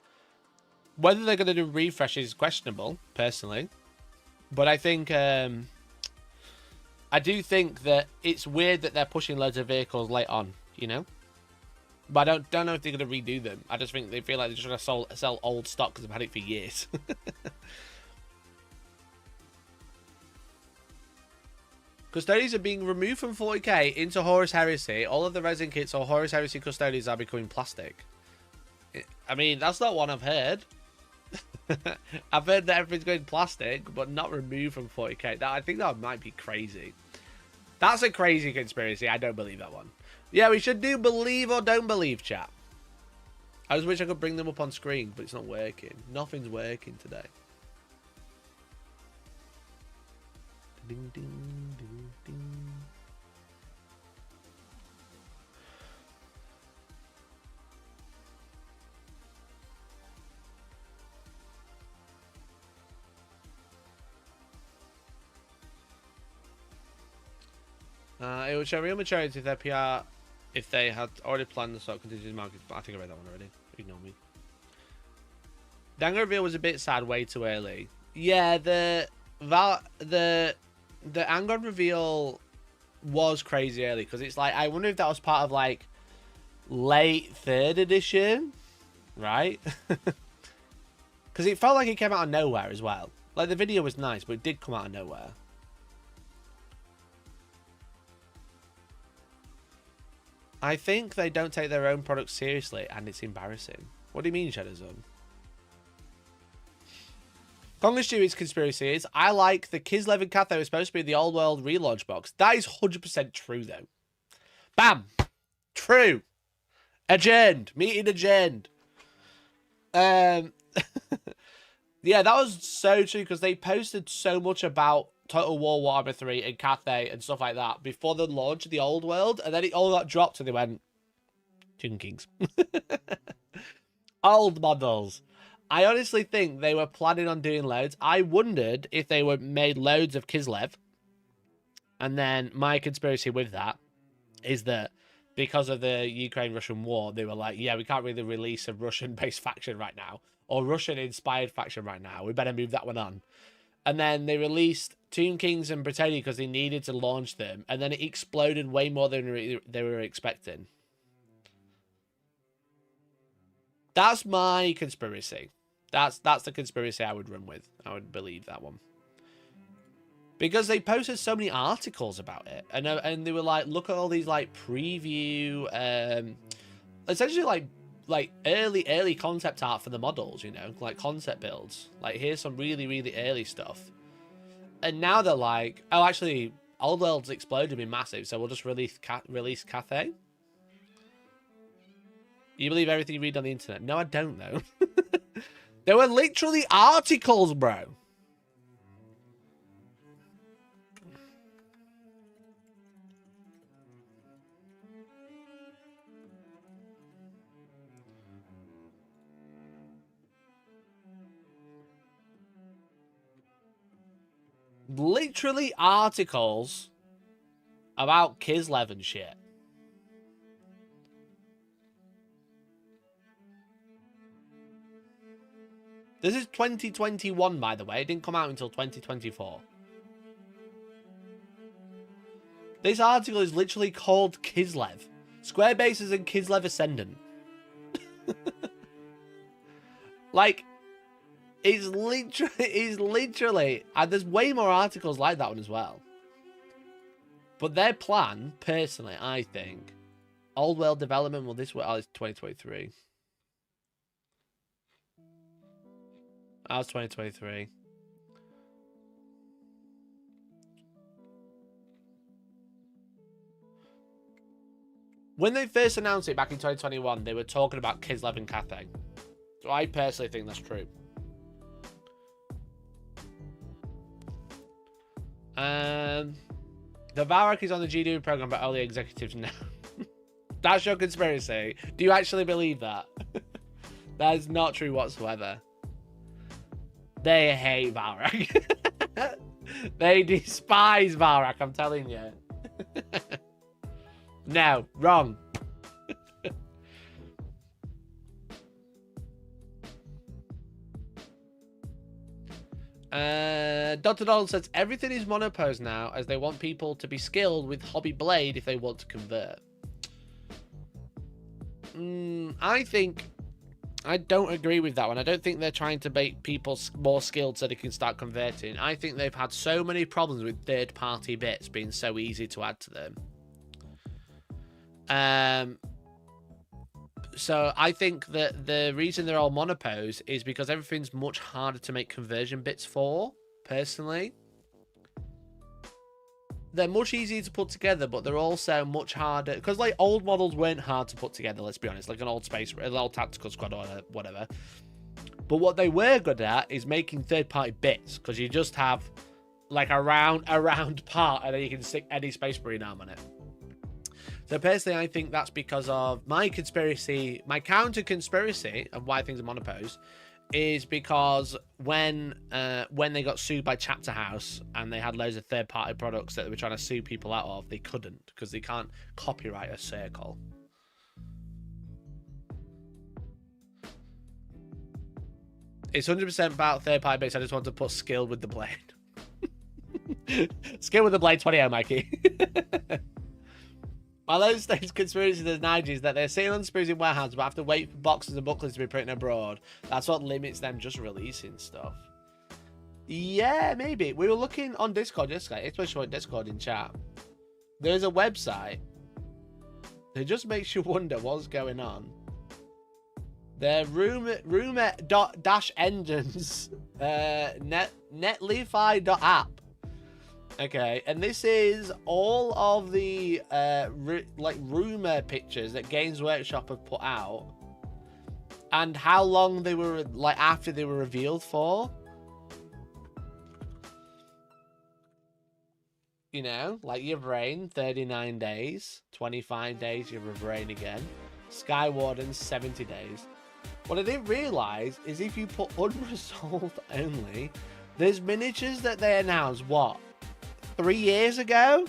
Whether they're going to do refreshes is questionable, personally. But I think I do think that it's weird that they're pushing loads of vehicles late on, you know? But I don't know if they're going to redo them. I just think they feel like they're just going to sell old stock because they've had it for years. Custodians are being removed from 40k into Horus Heresy. All of the resin kits or Horus Heresy Custodians are becoming plastic. I mean, that's not one I've heard. I've heard that everything's going plastic, but not removed from 40k. I think that might be crazy. That's a crazy conspiracy. I don't believe that one. Yeah, we should do believe or don't believe, chat. I just wish I could bring them up on screen, but it's not working. Nothing's working today. Ding, ding, ding, ding. It would show real maturity if their PR, if they had already planned the stock contingency market. I think I read that one already. Ignore me. The angle reveal was a bit sad, way too early. Yeah, the Angron reveal was crazy early because it's like, I wonder if that was part of like late 3rd edition, right? Because it felt like it came out of nowhere as well. Like the video was nice, but it did come out of nowhere. I think they don't take their own products seriously and it's embarrassing. What do you mean, Shadowzone? Congress Stewie's conspiracy is, I like the Kislev and Cathay was supposed to be the old world relaunch box. That is 100% true, though. Bam! True. Adjourned. Meeting adjourned. Yeah, that was so true because they posted so much about Total War Warhammer 3 and Cathay and stuff like that before the launch of the old world, and then it all got dropped and they went, Chicken Kings. Old models. I honestly think they were planning on doing loads. I wondered if they were made loads of Kislev. And then my conspiracy with that is that because of the Ukraine-Russian war, they were like, yeah, we can't really release a Russian-based faction right now. Or Russian-inspired faction right now. We better move that one on. And then they released Tomb Kings and Britannia because they needed to launch them. And then it exploded way more than they were expecting. That's my conspiracy. That's the conspiracy I would run with. I would believe that one. Because they posted so many articles about it. And they were like, look at all these like preview, essentially like early concept art for the models, you know, like concept builds. Like here's some really early stuff. And now they're like, oh, actually, Old World's exploded and been massive, so we'll just release Cathay. You believe everything you read on the internet? No, I don't, though. There were literally articles, bro. Literally articles about Kislev and shit. This is 2021, by the way. It didn't come out until 2024. This article is literally called Kislev. Square bases and Kislev Ascendant. Like, it's literally, and there's way more articles like that one as well. But their plan, personally, I think, Old World development, well, this way, oh, it's 2023. That was 2023. When they first announced it back in 2021, they were talking about Kislev and Cathay. So I personally think that's true. The Valrak is on the GDU program, but only executives now. That's your conspiracy. Do you actually believe that? That is not true whatsoever. They hate Valrak. They despise Valrak, I'm telling you. No, wrong. Dr. Donald says everything is monopose now, as they want people to be skilled with hobby blade if they want to convert. I don't agree with that one. I don't think they're trying to make people more skilled so they can start converting. I think they've had so many problems with third-party bits being so easy to add to them. So I think that the reason they're all monopose is because everything's much harder to make conversion bits for, personally. They're much easier to put together, but they're also much harder. Because, like, old models weren't hard to put together, let's be honest. Like an old tactical squad or whatever. But what they were good at is making third-party bits. Because you just have, like, a round part, and then you can stick any Space Marine arm on it. So personally, I think that's because of my conspiracy, my counter-conspiracy of why things are monopose, is because when they got sued by Chapter House and they had loads of third-party products that they were trying to sue people out of, they couldn't because they can't copyright a circle. It's 100% about third-party bits. I just want to put skill with the blade. Skill with the blade 20, Mikey. My lone stage conspiracy to the 90s is that they're sitting on screws in warehouses but have to wait for boxes and booklets to be printed abroad. That's what limits them just releasing stuff. Yeah, maybe. We were looking on Discord yesterday. It's supposed to show Discord in chat. There's a website that just makes you wonder what's going on. They're Rumour-Engines netlefi.app. Okay, and this is all of the like rumor pictures that Games Workshop have put out, and how long they were like after they were revealed for. You know, like your brain, 39 days, 25 days, your brain again. Sky Warden, 70 days. What I didn't realize is if you put unresolved only, there's miniatures that they announced what? 3 years ago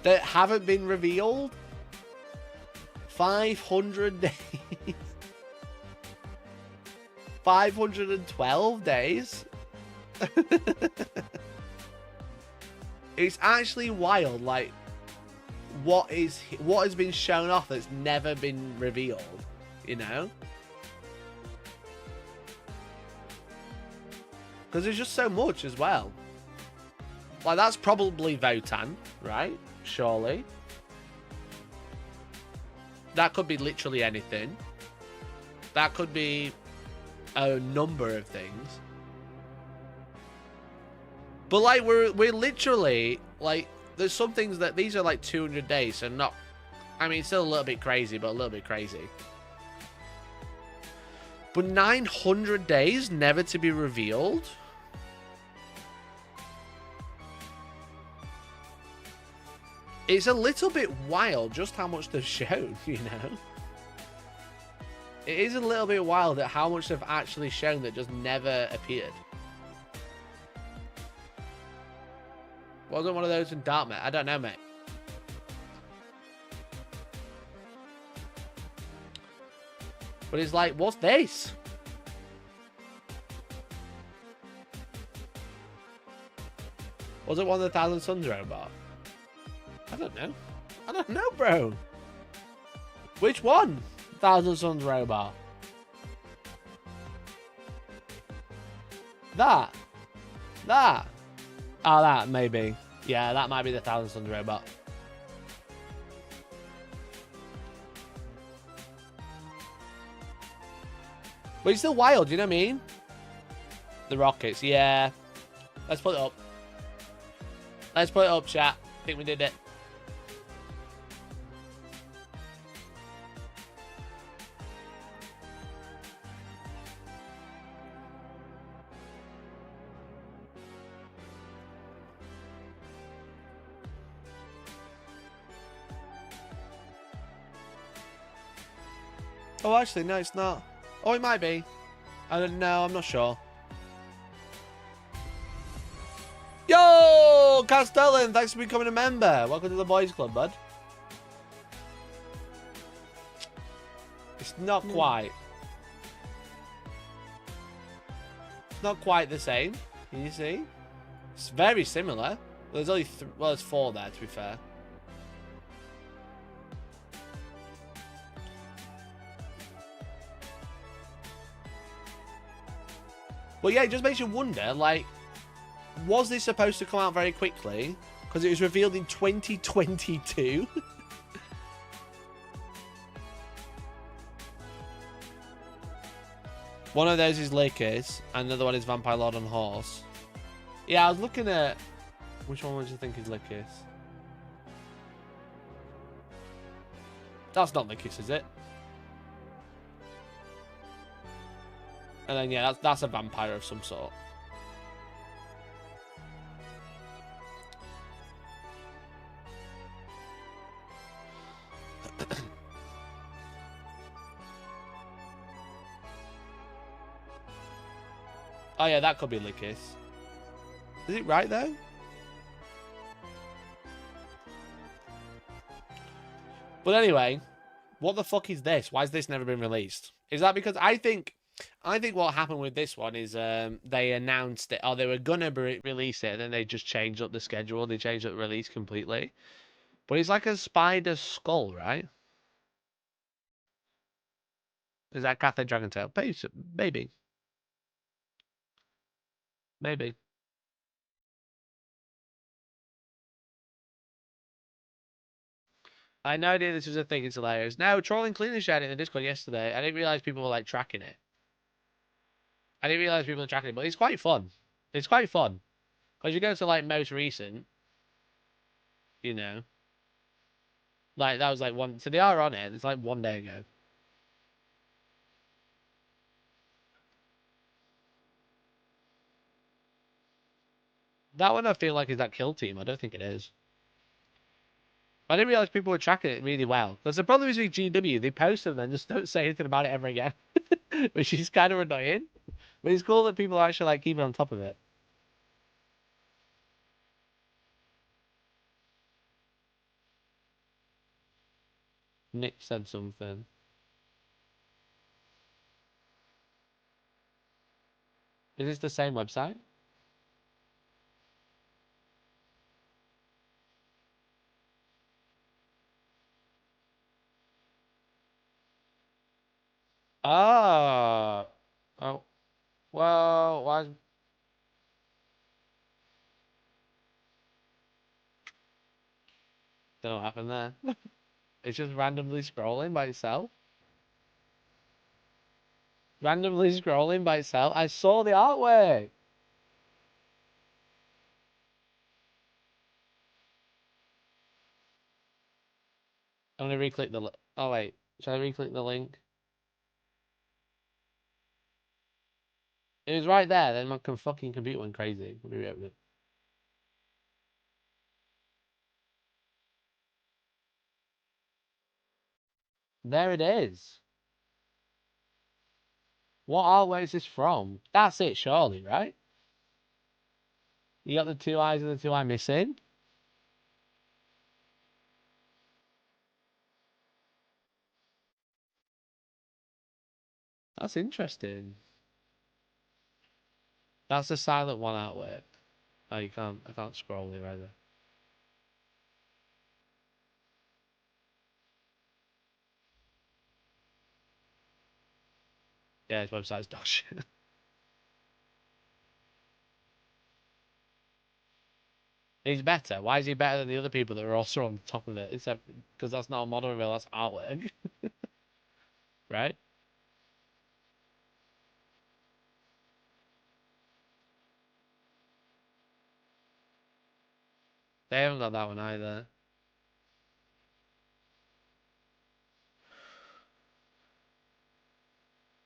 that haven't been revealed. 500 days. 512 days. It's actually wild, like what has been shown off that's never been revealed, you know? Because there's just so much as well. Like, that's probably Votan, right? Surely. That could be literally anything. That could be a number of things. But, like, we're literally, like, there's some things that, these are, like, 200 days, so not, I mean, it's still a little bit crazy, but a little bit crazy. But 900 days never to be revealed? It's a little bit wild just how much they've shown, you know? It is a little bit wild at how much they've actually shown that just never appeared. Wasn't one of those in Dartmouth? I don't know, mate. But it's like, what's this? Was it one of the Thousand Suns robot? I don't know. I don't know, bro. Which one? Thousand Suns robot. That. Oh, that, maybe. Yeah, that might be the Thousand Suns robot. But it's still wild, you know what I mean? The rockets, yeah. Let's put it up. Let's put it up, chat. I think we did it. Oh, actually, no, it's not. Oh, it might be. I don't know. I'm not sure. Yo, Castellan, thanks for becoming a member. Welcome to the boys club, bud. It's not quite. It's not quite the same. Can you see? It's very similar. There's only well, there's 4 there, to be fair. But yeah, it just makes you wonder, like, was this supposed to come out very quickly? Because it was revealed in 2022. One of those is Lakers, and another one is Vampire Lord on Horse. Yeah, I was looking at... Which one would you think is Lakers? That's not Lakers, is it? And then, yeah, that's a vampire of some sort. Oh, yeah, that could be Lycus. Is it right, though? But anyway, what the fuck is this? Why has this never been released? Is that because I think what happened with this one is they announced it, or they were gonna release it, and then they just changed up the schedule. They changed up the release completely. But it's like a spider skull, right? Is that Catholic Dragon Tail? Maybe. Maybe. I had no idea this was a thing. It's hilarious. No, Trolling Cleaner shared it in the Discord yesterday. I didn't realize people were like tracking it. I didn't realize people were tracking it, but it's quite fun. It's quite fun. Because you go to like most recent, you know. Like that was like one. So they are on it. It's like 1 day ago. That one I feel like is that Kill Team. I don't think it is. I didn't realize people were tracking it really well. Because the problem is with GW, they post them and then just don't say anything about it ever again. Which is kind of annoying. But it's cool that people are actually like keeping on top of it. Nick said something. Is this the same website? Oh. Oh. Well, why? Don't know what happened there. It's just randomly scrolling by itself. Randomly scrolling by itself. I saw the artwork. I'm gonna re-click the. Oh wait, should I re-click the link? It was right there. Then my fucking computer went crazy. Let me reopen it. There it is. What artwork is this from? That's it, surely, right? You got the 2 eyes and the 2 eye missing. That's interesting. That's the silent one artwork. Oh, you can't. I can't scroll here either. Yeah, his website's dog shit. He's better. Why is he better than the other people that are also on top of it? Except because that's not a model reveal, that's artwork. Right? They haven't got that one either.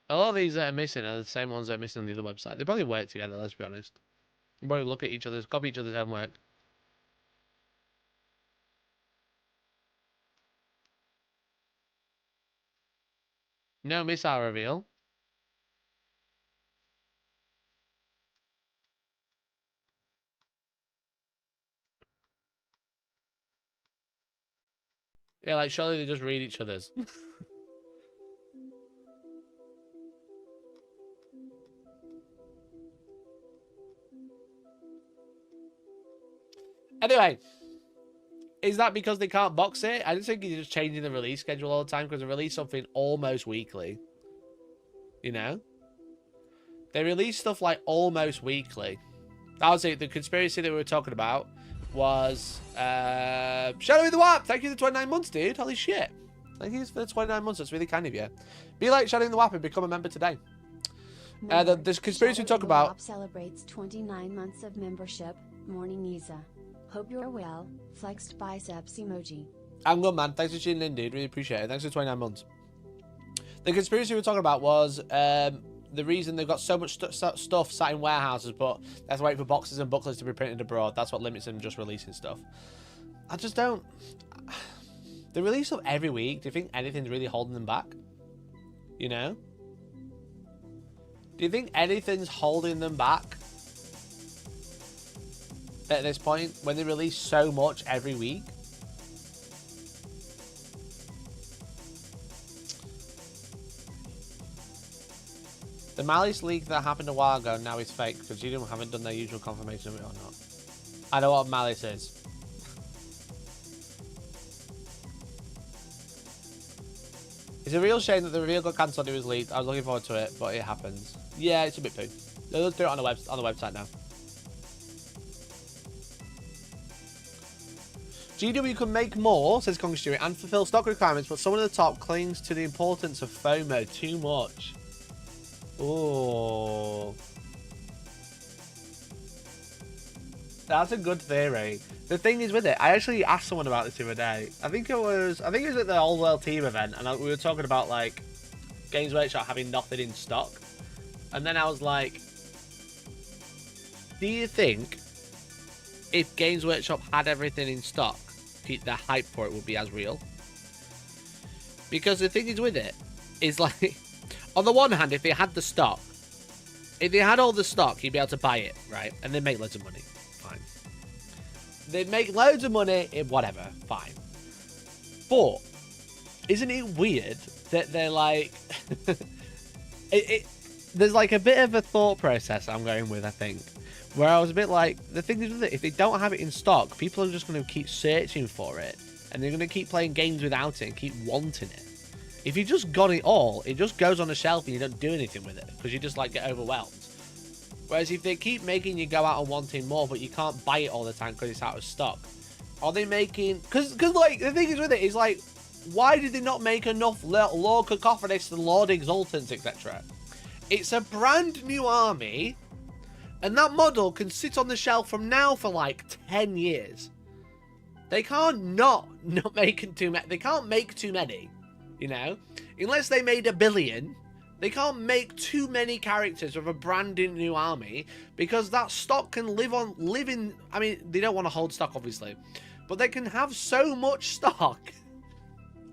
A lot of these that are missing are the same ones that are missing on the other website. They probably work together, let's be honest. They probably look at each other's, copy each other's homework. No missile reveal. Yeah, like surely they just read each other's. Anyway, is that because they can't box it? I just think he's just changing the release schedule all the time because they release something almost weekly. You know? They release stuff like almost weekly. That was it. The conspiracy that we were talking about was Shadow the Warp. Thank you for the 29 months, dude. Holy shit. Thank you for the 29 months. That's really kind of you. Be like Shadow the Warp and become a member today. The conspiracy we talk about celebrates 29 months of membership. Morning, Isa. Hope you're well. Flexed biceps emoji. I'm good, man. Thanks for tuning in, dude. Really appreciate it. Thanks for 29 months. The conspiracy we were talking about was the reason they've got so much stuff sat in warehouses, but that's waiting for boxes and booklets to be printed abroad. That's what limits them just releasing stuff. I just don't... They release stuff every week. Do you think anything's really holding them back? You know? Do you think anything's holding them back at this point when they release so much every week? The Malice leak that happened a while ago now is fake because you haven't done their usual confirmation of it or not. I know what Malice is. It's a real shame that the reveal got cancelled. It was leaked. I was looking forward to it, but it happens. Yeah, it's a bit poo. They'll do it on the website now. GW can make more, says Congress Stewie, and fulfill stock requirements, but someone at the top clings to the importance of FOMO too much. Oh, that's a good theory. The thing is with it, I actually asked someone about this the other day. I think it was at the Old World Team event, and we were talking about like Games Workshop having nothing in stock, and then I was like, do you think if Games Workshop had everything in stock, the hype for it would be as real? Because the thing is with it is like, on the one hand, if they had the stock, if they had all the stock, you'd be able to buy it, right? And they'd make loads of money. Fine. They'd make loads of money, whatever, fine. But, isn't it weird that they're like... there's like a bit of a thought process I'm going with, I think. Where I was a bit like, the thing is with it, if they don't have it in stock, people are just going to keep searching for it. And they're going to keep playing games without it and keep wanting it. If you just got it all, it just goes on the shelf and you don't do anything with it because you just like get overwhelmed. Whereas if they keep making you go out and wanting more, but you can't buy it all the time because it's out of stock, are they making? Because like the thing is with it is like, why did they not make enough Lord Cacophonist and Lord Exultants, etc.? It's a brand new army, and that model can sit on the shelf from now for like 10 years. They can't not make too many. They can't make too many. You know, unless they made 1 billion, they can't make too many characters with a brand new army because that stock can live in. I mean, they don't want to hold stock, obviously, but they can have so much stock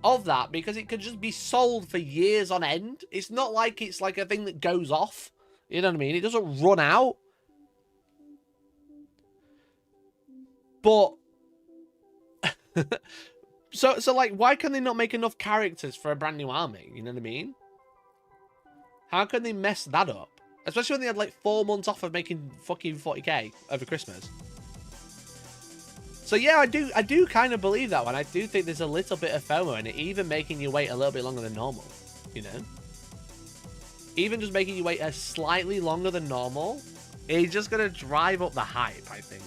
of that because it could just be sold for years on end. It's not like it's like a thing that goes off. You know what I mean? It doesn't run out. But. So like, why can they not make enough characters for a brand new army? You know what I mean? How can they mess that up? Especially when they had like 4 months off of making fucking 40k over Christmas. So yeah, I do kind of believe that one. I do think there's a little bit of FOMO in it, even making you wait a little bit longer than normal. You know? Even just making you wait a slightly longer than normal, it's just going to drive up the hype, I think.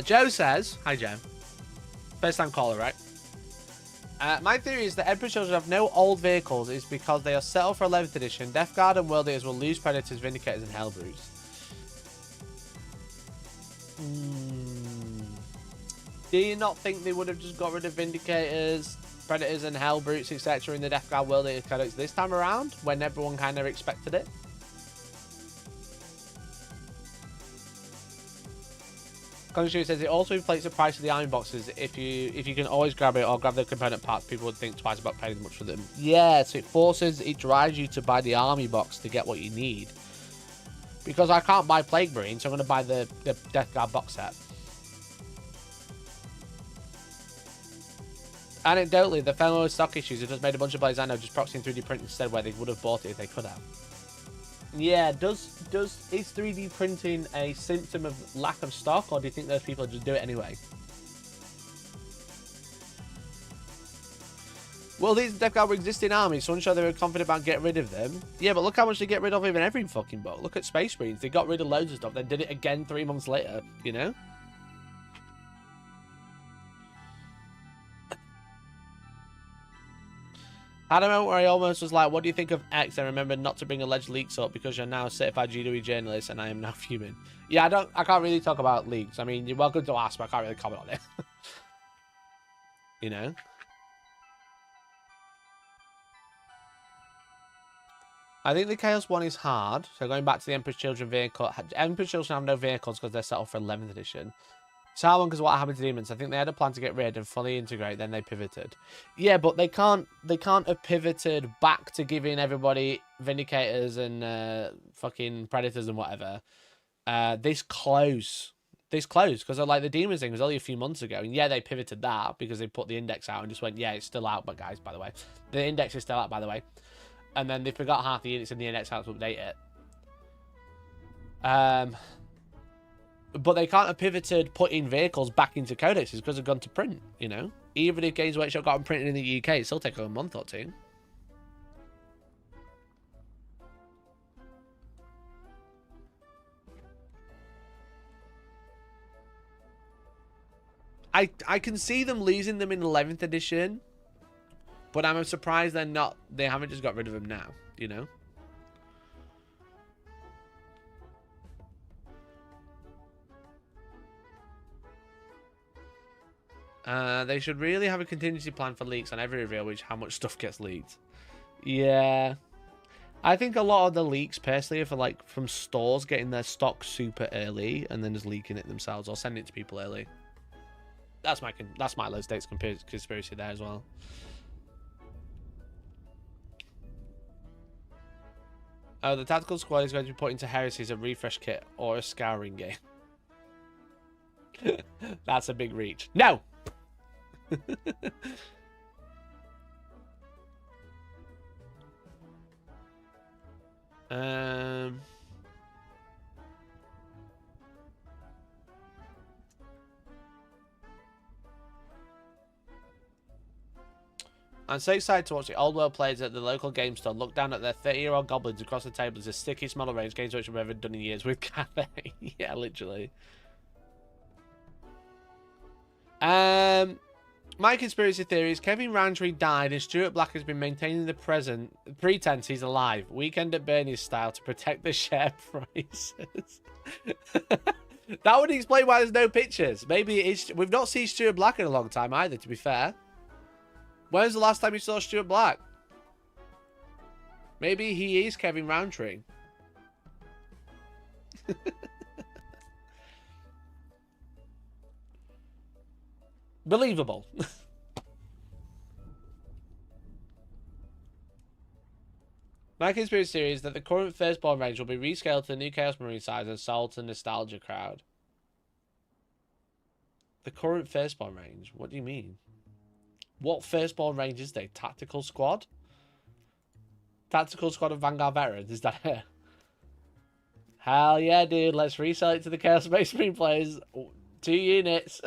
Joe says, hi Joe, first time caller, right? My theory is that Emperor children have no old vehicles is because they are settled for 11th edition. Death Guard and World Eaters will lose Predators, Vindicators and Hellbrutes. Do you not think they would have just got rid of Vindicators, Predators and Hellbrutes, etc. in the Death Guard World Eaters codex this time around when everyone kind of expected it? Conjurer says it also inflates the price of the army boxes if you can always grab it or grab the component parts. People would think twice about paying much for them. Yes, it drives you to buy the army box to get what you need. Because I can't buy Plague Marine, so I'm going to buy the Death Guard box set. Anecdotally, the fellow with stock issues who just made a bunch of blades I know just proxying 3D print instead where they would have bought it if they could have. Yeah, is 3D printing a symptom of lack of stock, or do you think those people just do it anyway? Well, these Death Guard were existing armies, so I'm sure they were confident about getting rid of them. Yeah, but look how much they get rid of in every fucking book. Look at Space Marines. They got rid of loads of stuff, then did it again 3 months later, you know? Had a moment where I almost was like, what do you think of X? I remember not to bring alleged leaks up because you're now a certified GWE journalist and I am now fuming. Yeah, I can't really talk about leaks. I mean, you're welcome to ask, but I can't really comment on it. You know? I think the Chaos one is hard. So going back to the Emperor's Children vehicle. Emperor's Children have no vehicles because they're set off for 11th edition. It's hard one because what happened to Demons? I think they had a plan to get rid and fully integrate, then they pivoted. Yeah, but they can't have pivoted back to giving everybody Vindicators and fucking Predators and whatever. This close. Because like the Demons thing was only a few months ago. And yeah, they pivoted that because they put the index out and just went, yeah, it's still out, but guys, by the way. The index is still out, by the way. And then they forgot half the units in the index how to update it. But they can't have pivoted putting vehicles back into codexes because they've gone to print, you know? Even if Games Workshop got them printed in the UK, it'll still take a month or two. I can see them losing them in 11th edition, but I'm surprised they haven't just got rid of them now, you know? They should really have a contingency plan for leaks on every reveal, which how much stuff gets leaked. Yeah. I think a lot of the leaks, personally, are for, like, from stores getting their stock super early and then just leaking it themselves or sending it to people early. That's my low stakes conspiracy there as well. Oh, the tactical squad is going to be put into Heresy as a refresh kit or a scouring game. That's a big reach. No! I'm so excited to watch the old world players at the local game store look down at their 30-year-old goblins across the table as the stickiest model range Games Workshop have ever done in years with cafe. Yeah, literally. My conspiracy theory is Kevin Roundtree died and Stuart Black has been maintaining the pretense he's alive, Weekend at Bernie's style, to protect the share prices. That would explain why there's no pictures. Maybe it's, we've not seen Stuart Black in a long time either, to be fair. When was the last time you saw Stuart Black? Maybe he is Kevin Roundtree. Believable. My conspiracy theory is that the current Firstborn range will be rescaled to the new Chaos Marine size and sold to the nostalgia crowd. The current Firstborn range? What do you mean? What Firstborn range is they? Tactical Squad? Tactical Squad of Vanguard Veterans? Is that it? Hell yeah, dude. Let's resell it to the Chaos Space Marine players. 2 units.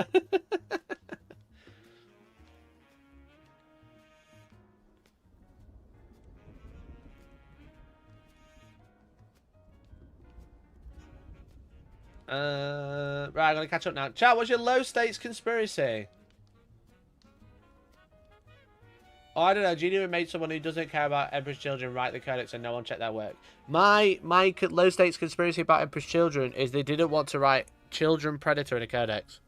Right, I'm going to catch up now. Chat, what's your low stakes conspiracy? Oh, I don't know. GW made someone who doesn't care about Emperor's Children write the codex and no one check their work. My low stakes conspiracy about Emperor's Children is they didn't want to write Children Predator in a codex.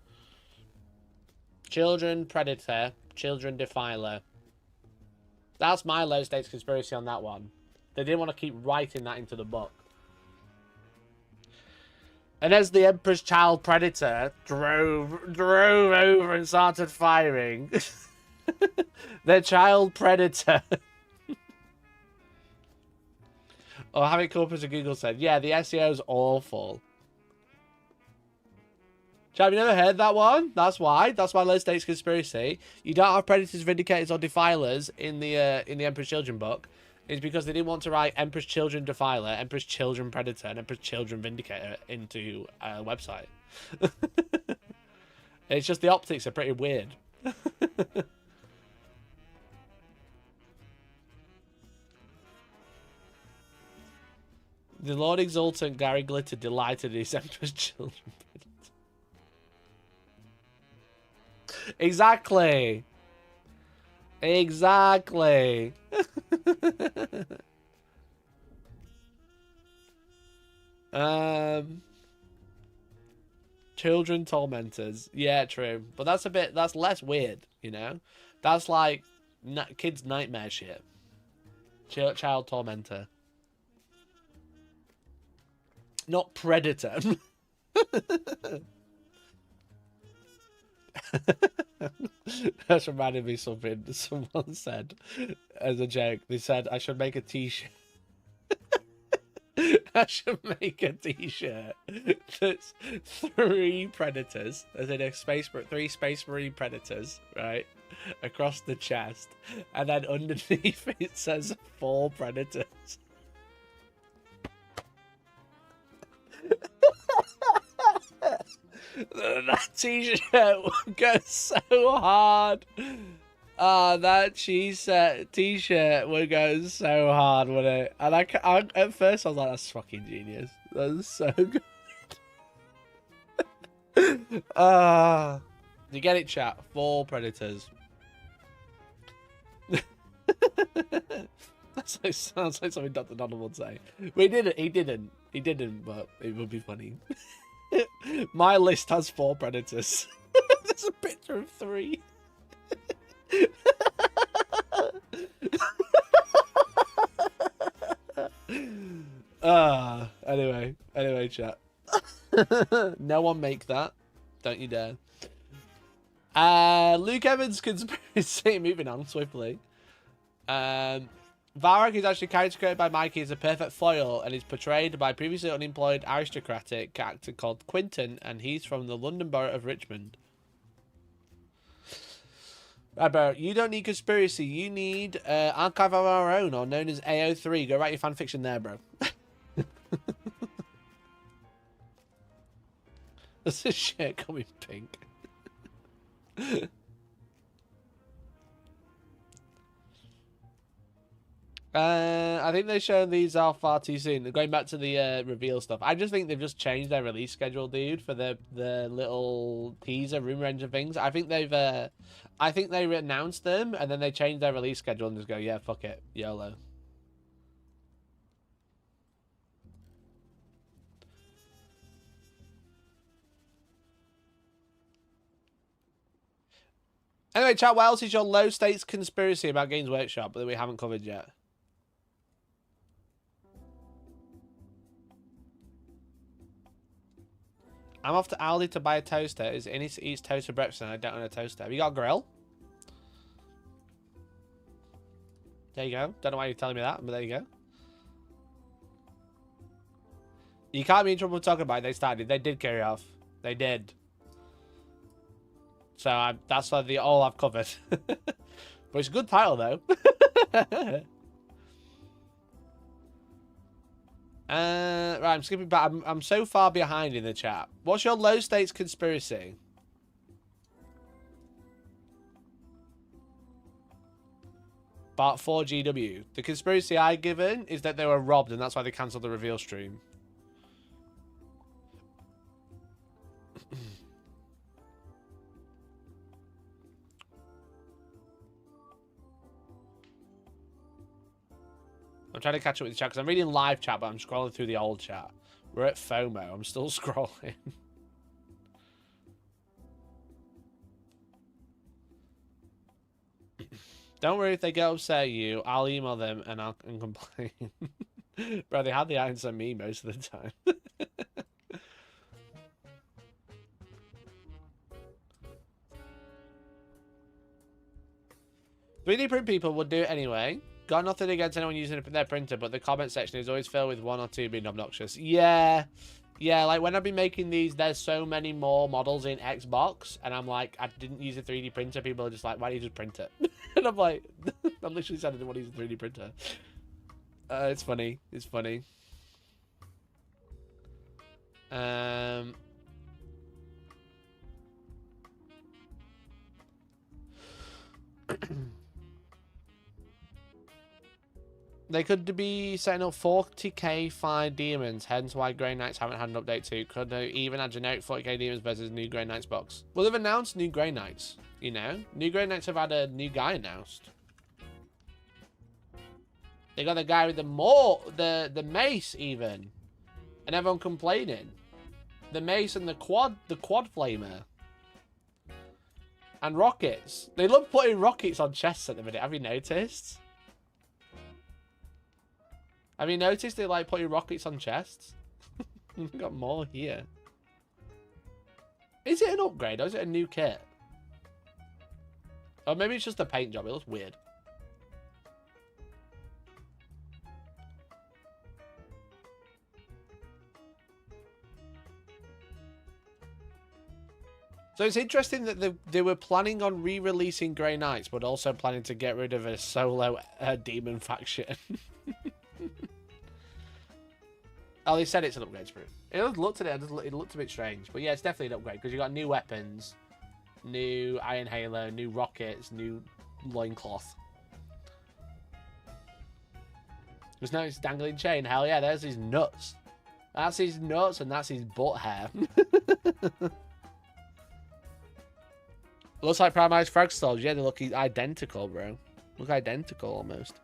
Children Predator, Children Defiler. That's my low stakes conspiracy on that one. They didn't want to keep writing that into the book. And as the Emperor's child predator drove over and started firing, the child predator. Or have it come up as a Google said, yeah, the SEO's awful. Chad, have you never heard that one? That's why. That's why low stakes conspiracy. You don't have predators, vindicators, or defilers in the Emperor's Children book. It's because they didn't want to write Emperor's Children Defiler, Emperor's Children Predator, and Emperor's Children Vindicator into a website. It's just the optics are pretty weird. The Lord Exultant Gary Glitter delighted in his Emperor's Children Predator. Exactly. Exactly. Children tormentors. Yeah, true. But that's less weird, you know? That's like kids' nightmare shit. Child tormentor. Not predator. That's reminded me of something someone said as a joke. They said I should make a t-shirt. I should make a t-shirt that's 3 predators, as in three space marine predators, right, across the chest, and then underneath it says 4 predators. That t-shirt would go so hard. That t-shirt would go so hard, wouldn't it? And I at first I was like, that's fucking genius. That's so good. You get it, chat? 4 predators. That sounds like something Dr. Donald would say. But he didn't, but it would be funny. My list has 4 predators. There's a picture of 3. Anyway, chat. No one make that. Don't you dare. Luke Evans conspiracy. Moving on swiftly. Varrock is actually character created by Mikey as a perfect foil and is portrayed by previously unemployed aristocratic actor called Quinton, and he's from the London Borough of Richmond. Right, bro, you don't need conspiracy. You need Archive of Our Own, or known as AO3. Go write your fanfiction there, bro. Does this shirt come in pink? I think they've shown these off far too soon. Going back to the reveal stuff, I just think they've just changed their release schedule, dude, for the little teaser Rumour Engine things. I think they announced them and then they changed their release schedule and just go, yeah, fuck it, YOLO. Anyway, chat, what else is your low stakes conspiracy about Games Workshop that we haven't covered yet? I'm off to Aldi to buy a toaster. Is Innis eats toast for breakfast and I don't own a toaster. Have you got a grill? There you go. Don't know why you're telling me that, but there you go. You can't be in trouble with talking about it. They started. They did carry off. They did. So that's like all I've covered. But it's a good title, though. Right, I'm skipping back. I'm so far behind in the chat. What's your low stakes conspiracy? Part 4 GW. The conspiracy I given is that they were robbed and that's why they cancelled the reveal stream. I'm trying to catch up with the chat because I'm reading live chat, but I'm scrolling through the old chat. We're at FOMO. I'm still scrolling. Don't worry if they get upset at you. I'll email them and I'll complain. Bro, they had the answer me most of the time. 3D print people would do it anyway. Got nothing against anyone using their printer, but the comment section is always filled with one or two being obnoxious. Yeah. Yeah, like when I've been making these, there's so many more models in Xbox, and I'm like, I didn't use a 3D printer. People are just like, why don't you just print it? And I'm like, I literally said I didn't want to use a 3D printer. It's funny. It's funny. They could be setting up 40k 5 demons, hence why Grey Knights haven't had an update too. Could they even add generic 40k demons versus new Grey Knights box? Well, they've announced new Grey Knights, you know? New Grey Knights have had a new guy announced. They got the guy with the mace even. And everyone complaining. The mace and the quad flamer. And rockets. They love putting rockets on chests at the minute, have you noticed? Have you noticed they like putting rockets on chests? We've got more here. Is it an upgrade or is it a new kit? Or maybe it's just a paint job. It looks weird. So it's interesting that they were planning on re-releasing Grey Knights, but also planning to get rid of a solo demon faction. Oh, they said it's an upgrade sprue. It looked at it, it looked a bit strange. But yeah, it's definitely an upgrade, because you got new weapons, new Iron Halo, new rockets, new loincloth. There's no dangling chain. Hell yeah, there's his nuts. That's his nuts and that's his butt hair. Looks like Primaris Frag Skulls. Yeah, they look identical, bro. Look identical almost.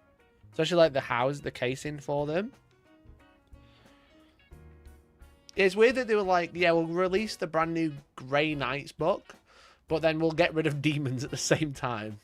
Especially like the casing for them. It's weird that they were like, yeah, we'll release the brand new Grey Knights book, but then we'll get rid of demons at the same time.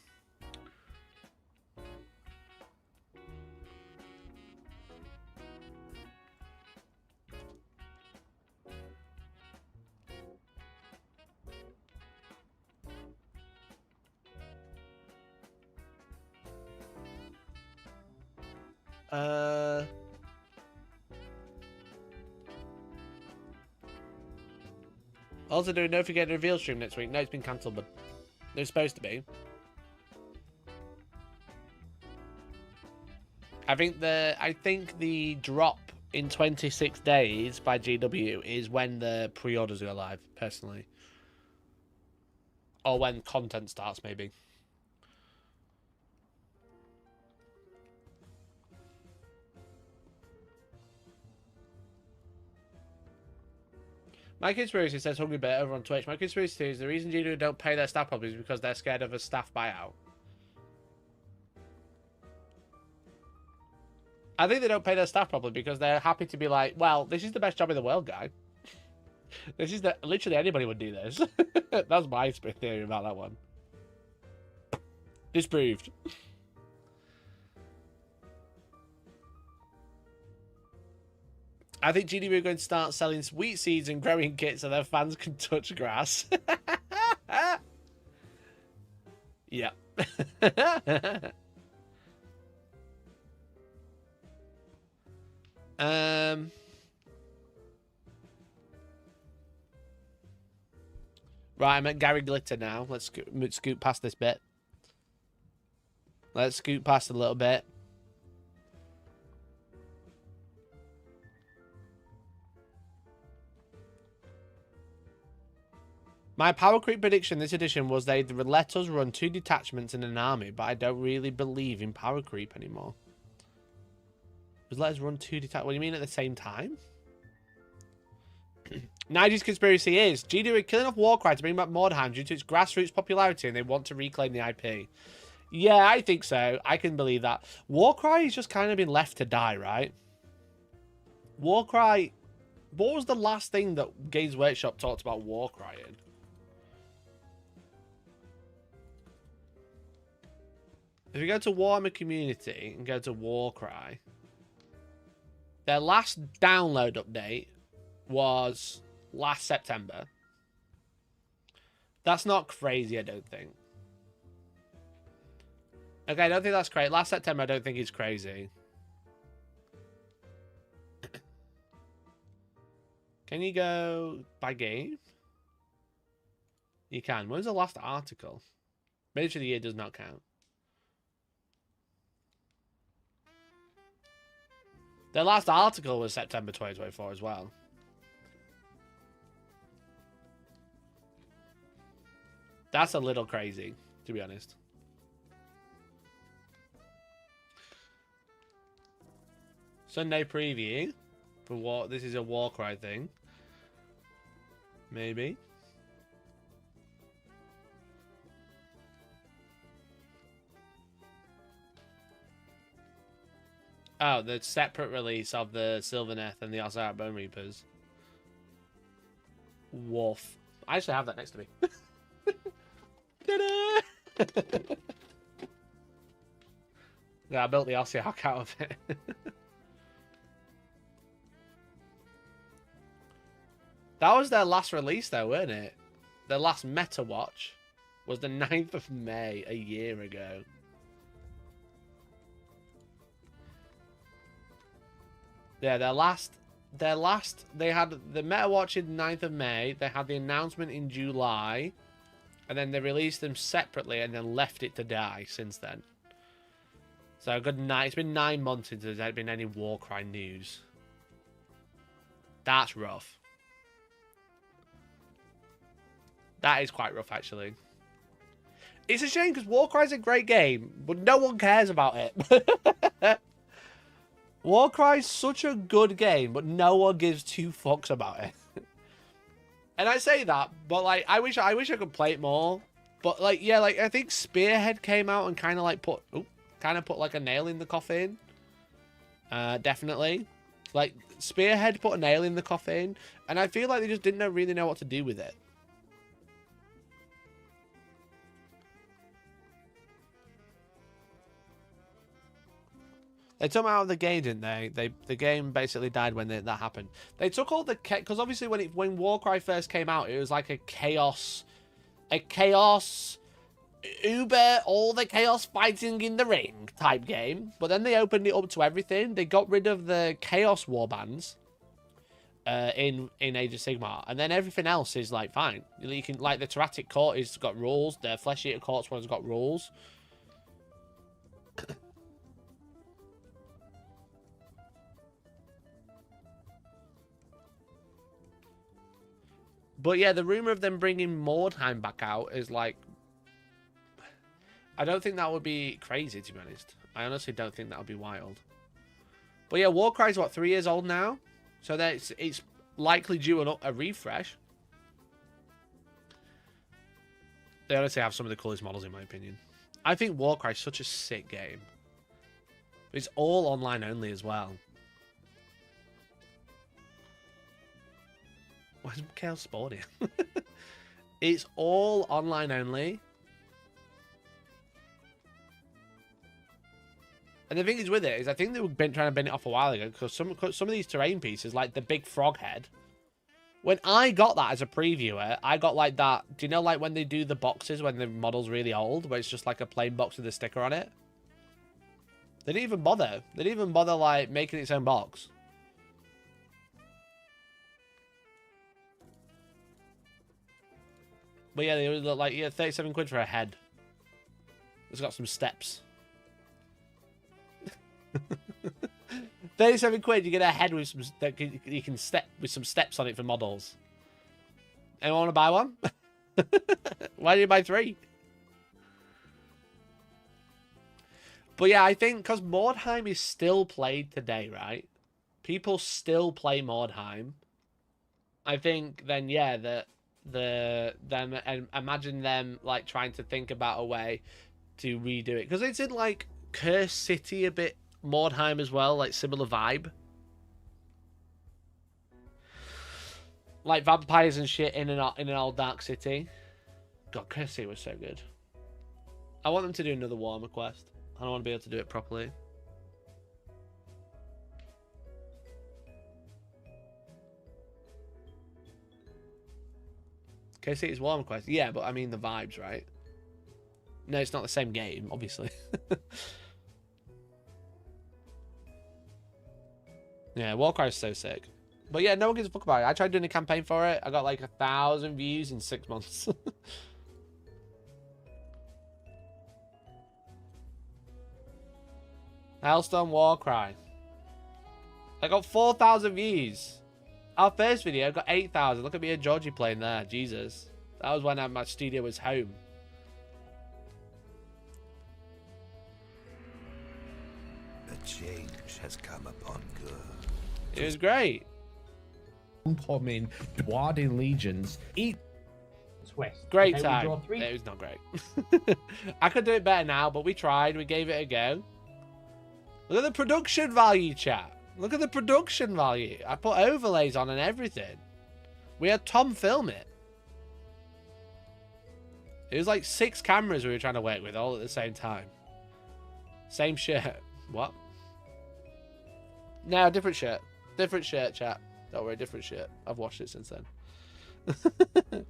Also, don't know if you get a reveal stream next week. No, it's been cancelled, but it was supposed to be. I think the drop in 26 days by GW is when the pre-orders go live, personally. Or when content starts, maybe. My conspiracy says Hungry Bear over on Twitch. My conspiracy is the reason GW don't pay their staff properly is because they're scared of a staff buyout. I think they don't pay their staff properly because they're happy to be like, well, this is the best job in the world, guy. This is literally anybody would do this. That's my theory about that one. Disproved. I think GDB are going to start selling sweet seeds and growing kits so their fans can touch grass. Yeah. Right, I'm at Gary Glitter now. Let's scoot past this bit. Let's scoot past a little bit. My power creep prediction this edition was they'd let us run 2 detachments in an army, but I don't really believe in power creep anymore. Just let us run 2 detachments. What do you mean at the same time? Nigel's conspiracy is GW are killing off Warcry to bring back Mordheim due to its grassroots popularity and they want to reclaim the IP. Yeah, I think so. I can believe that. Warcry has just kind of been left to die, right? Warcry... What was the last thing that Games Workshop talked about Warcry in? If you go to Warhammer Community and go to Warcry, their last download update was last September. That's not crazy, I don't think. Okay, I don't think that's crazy. Last September, I don't think it's crazy. Can you go by game? You can. When's the last article? Miniature of the year does not count. The last article was September 2024 as well. That's a little crazy, to be honest. Sunday preview for what? This is a Warcry thing. Maybe. Oh, the separate release of the Sylvaneth and the Osiris Bone Reapers. Wolf. I actually have that next to me. Ta-da! Yeah, I built the Ossiarch out of it. That was their last release though, weren't it? Their last Meta Watch was the 9th of May, a year ago. Yeah, they had the Meta Watch in 9th of May, they had the announcement in July, and then they released them separately and then left it to die since then. So good night. It's been 9 months since there's been any Warcry news. That's rough. That is quite rough, actually. It's a shame because Warcry's a great game, but no one cares about it. Warcry's such a good game, but no one gives two fucks about it. And I say that, but like, I wish I could play it more. But like, yeah, like I think Spearhead came out and kind of like put like a nail in the coffin. Definitely, like Spearhead put a nail in the coffin, and I feel like they just didn't really know what to do with it. They took them out of the game, didn't they? The game basically died when that happened. They took all the because obviously when Warcry first came out, it was like a chaos, Uber all the chaos fighting in the ring type game. But then they opened it up to everything. They got rid of the chaos warbands in Age of Sigmar, and then everything else is like fine. You can like the Tyratic Court has got rules. The Flesh Eater Court's one's got rules. But yeah, the rumor of them bringing Mordheim back out is like... I don't think that would be crazy, to be honest. I honestly don't think that would be wild. But yeah, Warcry's what, 3 years old now? So that it's likely due a refresh. They honestly have some of the coolest models, in my opinion. I think Warcry's such a sick game. It's all online only as well. Where's Chaos Sporty? It's all online only. And the thing is with it is I think they were trying to bend it off a while ago because some of these terrain pieces, like the big frog head, when I got that as a previewer, I got like that. Do you know like when they do the boxes when the model's really old, where it's just like a plain box with a sticker on it? They didn't even bother. They didn't even bother like making its own box. But yeah, they look like 37 quid for a head. It's got some steps. 37 quid, you get a head with some that you can step with some steps on it for models. Anyone want to buy one? Why did you buy 3? But yeah, I think because Mordheim is still played today, right? People still play Mordheim. I think then yeah and imagine them like trying to think about a way to redo it because it's in like Cursed City a bit. Mordheim as well, like similar vibe. Like vampires and shit in an old dark city. God, Cursed City was so good. I want them to do another Warhammer quest. I don't want to be able to do it properly. Cursed City's Warhammer quest. Yeah, but I mean the vibes, right? No, it's not the same game, obviously. Yeah, Warcry is so sick. But yeah, no one gives a fuck about it. I tried doing a campaign for it. I got like 1,000 views in 6 months. Hellstorm Warcry. I got 4,000 views. Our first video got 8,000. Look at me and Georgie playing there. Jesus. That was when my studio was home. A change has come upon good. It was great. Incoming Dwarden legions. Eat. Twist. Great Okay, we time. draw 3. It was not great. I could do it better now, but we tried. We gave it a go. Look at the production value, chat. Look at the production value. I put overlays on and everything. We had Tom film it. It was like 6 cameras we were trying to work with all at the same time. Same shirt. What? No, different shirt. Different shirt, chat. Don't worry, different shirt. I've watched it since then.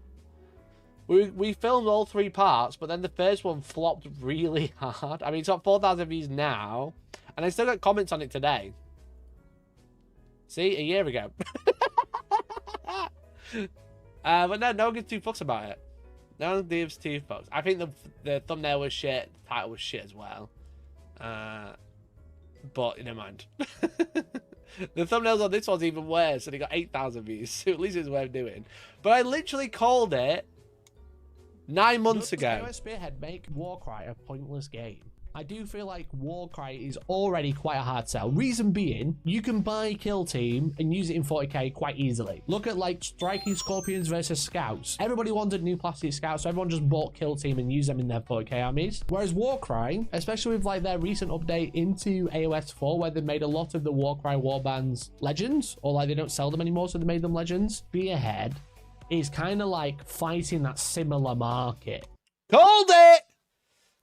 we filmed all 3 parts, but then the first one flopped really hard. I mean, it's got 4,000 views now, and I still got comments on it today. See, a year ago. But no one gives 2 fucks about it. No one gives 2 fucks. I think the thumbnail was shit, the title was shit as well. But never mind. The thumbnails on this one's even worse, and it got 8,000 views, so at least it's worth doing. But I literally called it 9 months ago. Spearhead make Warcry a pointless game. I do feel like Warcry is already quite a hard sell. Reason being, you can buy Kill Team and use it in 40k quite easily. Look at like Striking Scorpions versus Scouts. Everybody wanted new plastic Scouts, so everyone just bought Kill Team and used them in their 40k armies. Whereas Warcry, especially with like their recent update into AOS 4, where they made a lot of the Warcry warbands legends, or like they don't sell them anymore, so they made them legends. Spearhead is kind of like fighting that similar market. Called it!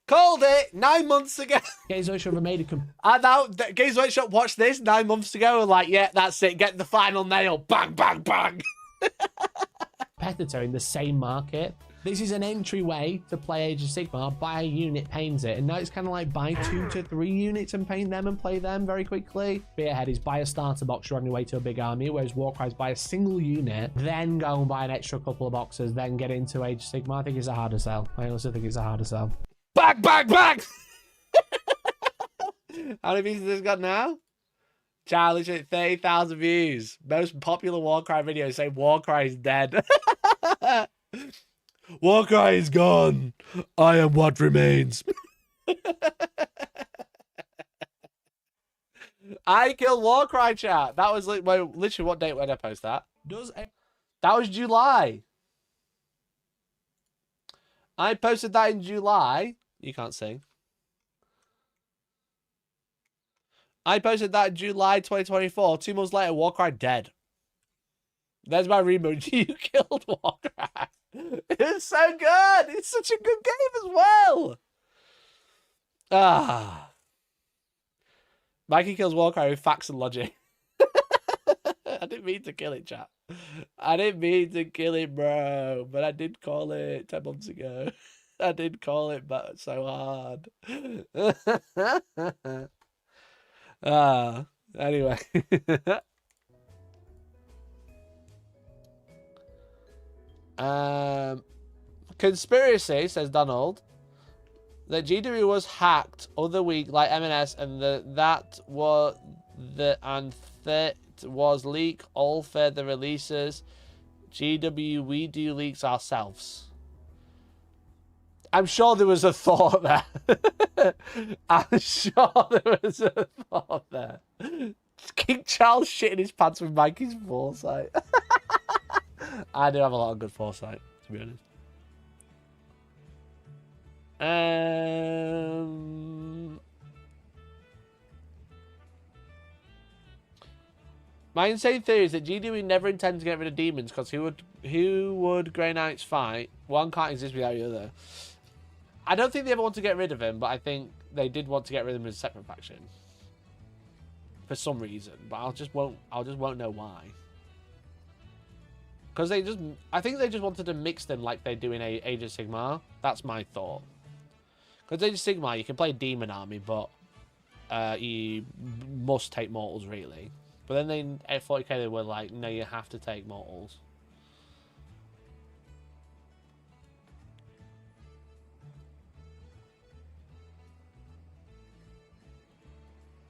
Called it 9 months ago. Games Workshop have made a I know Games Workshop watched this 9 months ago and like, yeah, that's it. Get the final nail. Bang, bang, bang. competitor in the same market. This is an entryway to play Age of Sigmar. Buy a unit, paint it, and now it's kind of like buy 2 to 3 units and paint them and play them very quickly. Spearhead is buy a starter box, you're on your way to a big army, whereas Warcry is buy a single unit, then go and buy an extra couple of boxes, then get into Age of Sigmar. I think it's a harder sell. I also think it's a harder sell. Bang, bang, bang! How many views has this got now? Charlie, 30,000 views. Most popular Warcry video say Warcry is dead. Warcry is gone. I am what remains. I killed Warcry, chat. That was like, literally what date when I post that? That was July. I posted that in July. You can't sing. I posted that in July 2024. 2 months later, Warcry dead. There's my remote. You killed Warcry. It's so good. It's such a good game as well. Ah. Mikey kills Warcry with facts and logic. I didn't mean to kill it, chat. I didn't mean to kill it, bro. But I did call it 10 months ago. I did call it, but so hard. Anyway. Conspiracy, says Donald, that GW was hacked other week like MNS, and that was leak all further releases. GW, we do leaks ourselves. I'm sure there was a thought there. I'm sure there was a thought there. King Charles shitting his pants with Mikey's foresight. I do have a lot of good foresight, to be honest. My insane theory is that GW never intends to get rid of demons, because who would Grey Knights fight? One can't exist without the other. I don't think they ever want to get rid of him, but I think they did want to get rid of him as a separate faction for some reason. But I just won't know why. Because I think they just wanted to mix them like they do in Age of Sigmar. That's my thought. Because Age of Sigmar, you can play Demon Army, but you must take mortals, really. But then at 40k, they were like, no, you have to take mortals.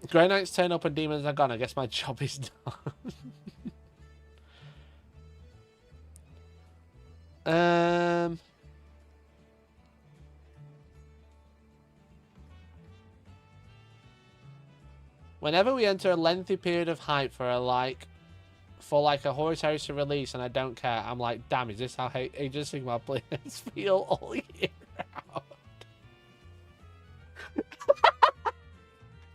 Grey Knights turn up and demons are gone. I guess my job is done. Whenever we enter a lengthy period of hype for a Horus Heresy release, and I don't care, I'm like, damn, is this how Age of Sigmar players feel all year round?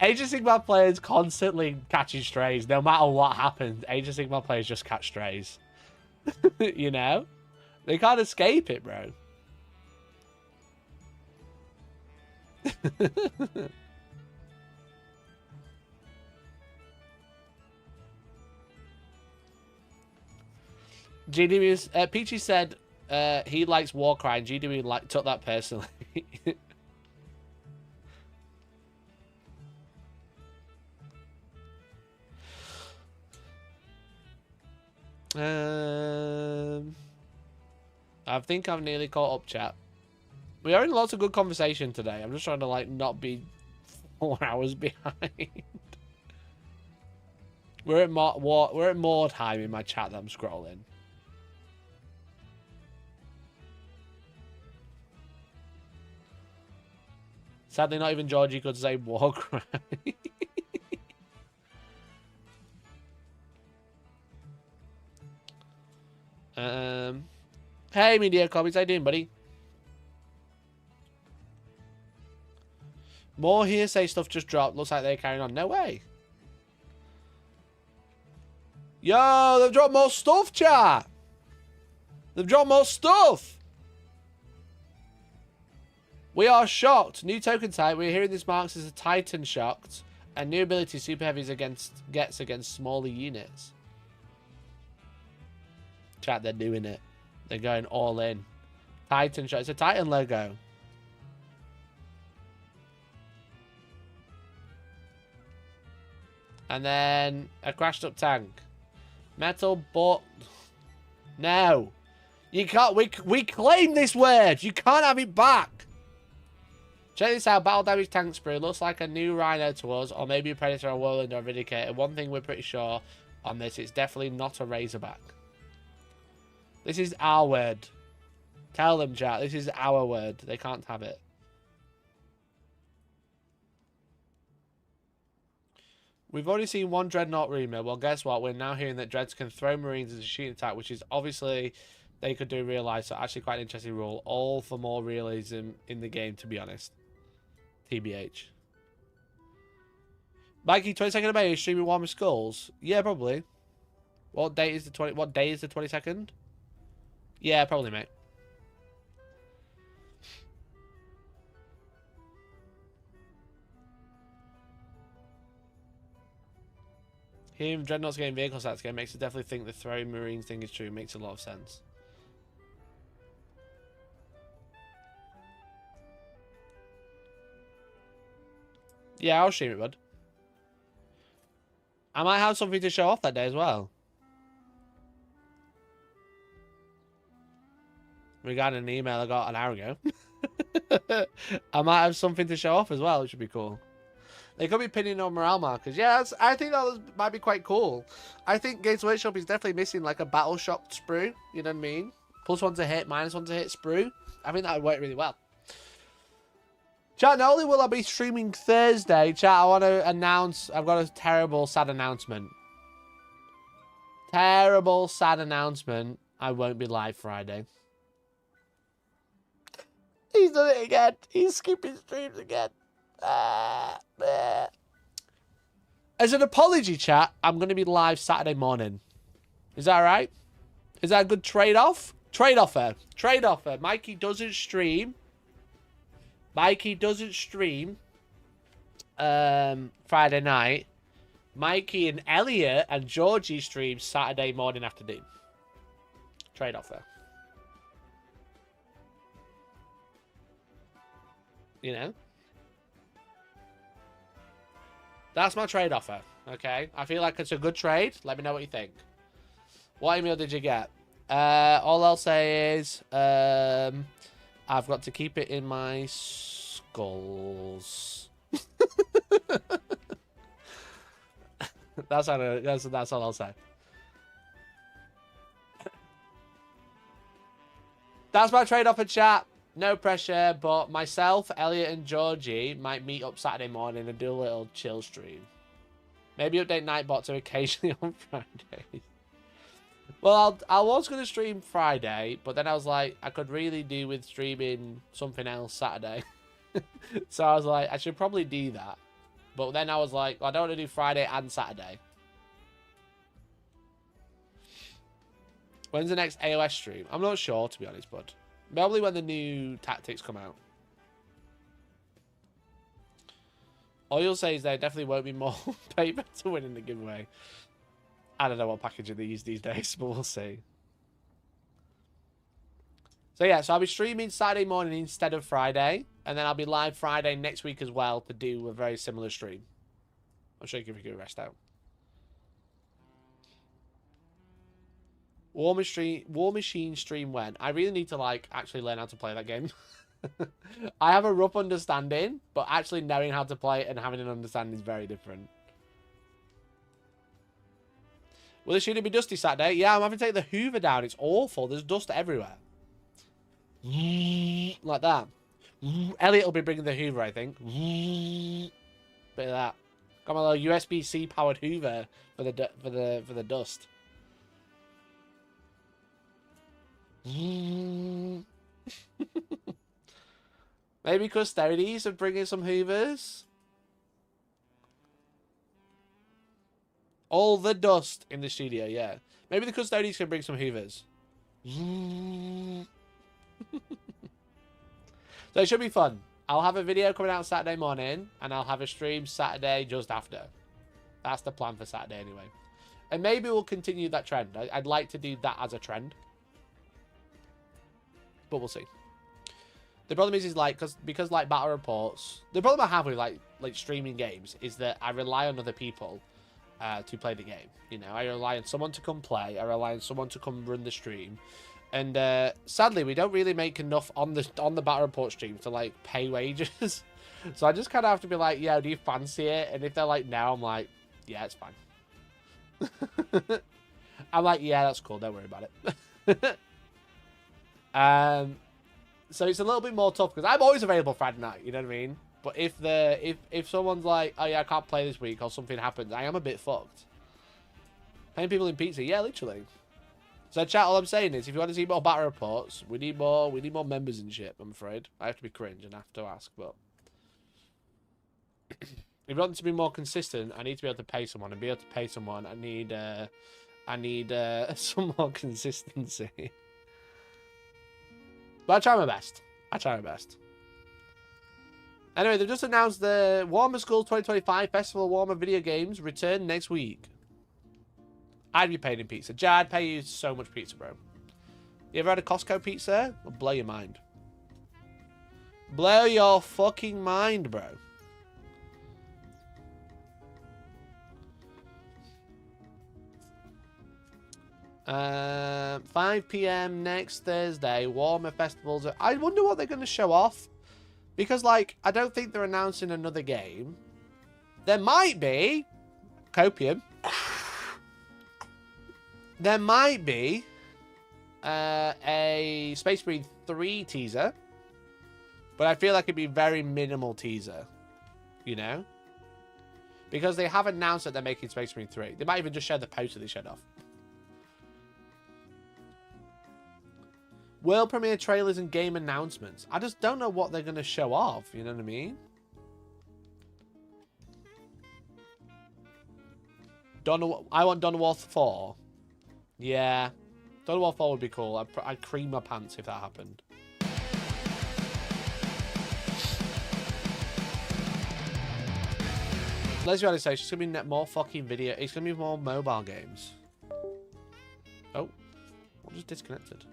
Age of Sigmar players constantly catching strays. No matter what happens, Age of Sigmar players just catch strays. You know? They can't escape it, bro. GW, Peachy said he likes Warcry, and GW took that personally. I think I've nearly caught up, chat. We are in lots of good conversation today. I'm just trying to not be 4 hours behind. We're at more time in my chat that I'm scrolling. Sadly, not even Georgie could say Warcry. Hey, Media Comics, how you doing, buddy? More hearsay stuff just dropped. Looks like they're carrying on. No way. Yo, they've dropped more stuff, chat. They've dropped more stuff. We are shocked. New token type. We're hearing this marks as a Titan shocked. And new ability super heavies gets against smaller units. Chat, they're doing it. They're going all in. Titan shocked. It's a Titan logo. And then a crashed up tank. Metal but no. You can't we claim this word. You can't have it back. Check this out. Battle damage tank sprue. Looks like a new Rhino to us, or maybe a Predator, a Whirlwind, or a Vindicator. One thing we're pretty sure on this, it's definitely not a Razorback. This is our word. Tell them, chat. This is our word. They can't have it. We've already seen one Dreadnought rumor. Well, guess what? We're now hearing that Dreads can throw Marines as a shooting attack, which is obviously they could do real life. So actually quite an interesting rule. All for more realism in the game, to be honest. TBH. Mikey, 22nd of May, is streaming Warhammer Skulls? Yeah, probably. What day is the 22nd? Yeah, probably, mate. Hearing Dreadnought's getting vehicle stats again makes it definitely think the throwing Marines thing is true. Makes a lot of sense. Yeah, I'll stream it, bud. I might have something to show off that day as well. Regarding an email I got an hour ago. I might have something to show off as well, which would be cool. They could be pinning on morale markers. Yeah, I think that might be quite cool. I think Games Workshop is definitely missing like a battle shock sprue. You know what I mean? +1 to hit, -1 to hit sprue. I think that would work really well. Chat, not only will I be streaming Thursday, chat, I want to announce, I've got a terrible, sad announcement. Terrible, sad announcement. I won't be live Friday. He's done it again. He's skipping streams again. As an apology, chat, I'm going to be live Saturday morning. Is that right? Is that a good trade-off? Trade-offer. Trade-offer. Mikey doesn't stream. Friday night. Mikey and Elliot and Georgie stream Saturday morning afternoon. Trade-offer. You know? That's my trade offer, okay? I feel like it's a good trade. Let me know what you think. What email did you get? All I'll say is I've got to keep it in my skulls. That's all I'll say. That's my trade offer, chat. No pressure, but myself, Elliot, and Georgie might meet up Saturday morning and do a little chill stream. Maybe update Nightbot to occasionally on Fridays. Well, I was going to stream Friday, but then I was like, I could really do with streaming something else Saturday. So I was like, I should probably do that. But then I was like, I don't want to do Friday and Saturday. When's the next AOS stream? I'm not sure, to be honest, bud. Probably when the new tactics come out. All you'll say is there definitely won't be more paper to win in the giveaway. I don't know what packaging they use these days, but we'll see. So yeah, so I'll be streaming Saturday morning instead of Friday. And then I'll be live Friday next week as well to do a very similar stream. I'll show you if you can rest out. War Machine stream when? I really need to like actually learn how to play that game. I have a rough understanding, but actually knowing how to play it and having an understanding is very different. Will the shooting be dusty Saturday? Yeah, I'm having to take the Hoover down. It's awful. There's dust everywhere. Like that. Elliot will be bringing the Hoover, I think. Bit of that. Got my little USB-C powered Hoover for the dust. Maybe custodies are bringing some Hoovers. All the dust in the studio, yeah. Maybe the custodians can bring some Hoovers. So it should be fun. I'll have a video coming out Saturday morning, and I'll have a stream Saturday just after. That's the plan for Saturday anyway. And maybe we'll continue that trend. I'd like to do that as a trend. But we'll see. The problem is like, because like battle reports, the problem I have with like streaming games is that I rely on other people to play the game. You know, I rely on someone to come play. I rely on someone to come run the stream. And sadly, we don't really make enough on the battle report stream to like pay wages. So I just kind of have to be like, yeah, do you fancy it? And if they're like, no, I'm like, yeah, it's fine. I'm like, yeah, that's cool. Don't worry about it. So it's a little bit more tough because I'm always available Friday night. You know what I mean? But if someone's like, oh yeah, I can't play this week or something happens, I am a bit fucked. Paying people in pizza, yeah, literally. So chat, all I'm saying is, if you want to see more battle reports, we need more members and shit. I'm afraid I have to be cringe and I have to ask, but if you want to be more consistent, I need to be able to pay someone, and be able to pay someone, I need some more consistency. But I try my best. Anyway, they've just announced the Warhammer Skulls 2025 Festival of Warhammer Video Games return next week. I'd be paying in pizza. I'd pay you so much pizza, bro. You ever had a Costco pizza? It'll blow your mind. Blow your fucking mind, bro. Uh, 5 PM next Thursday, Warhammer Festivals. I wonder what they're going to show off. Because, like, I don't think they're announcing another game. There might be Copium. There might be a Space Marine 3 teaser. But I feel like it'd be very minimal teaser. You know? Because they have announced that they're making Space Marine 3. They might even just show the poster they showed off. World premiere trailers and game announcements. I just don't know what they're going to show off. You know what I mean? I want Dawn of War 4. Yeah. Dawn of War 4 would be cool. I'd cream my pants if that happened. Let's be honest, it's going to be more fucking video. It's going to be more mobile games. Oh. I just disconnected.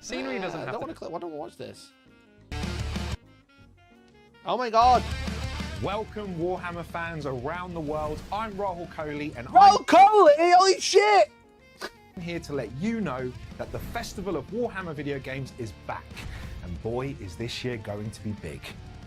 Scenery doesn't have I don't to want to click. I don't want to watch this. Oh my god. Welcome, Warhammer fans around the world. I'm Rahul Kohli, and Roll Coley! Holy shit! I'm here to let you know that the Festival of Warhammer Video Games is back. And boy, is this year going to be big.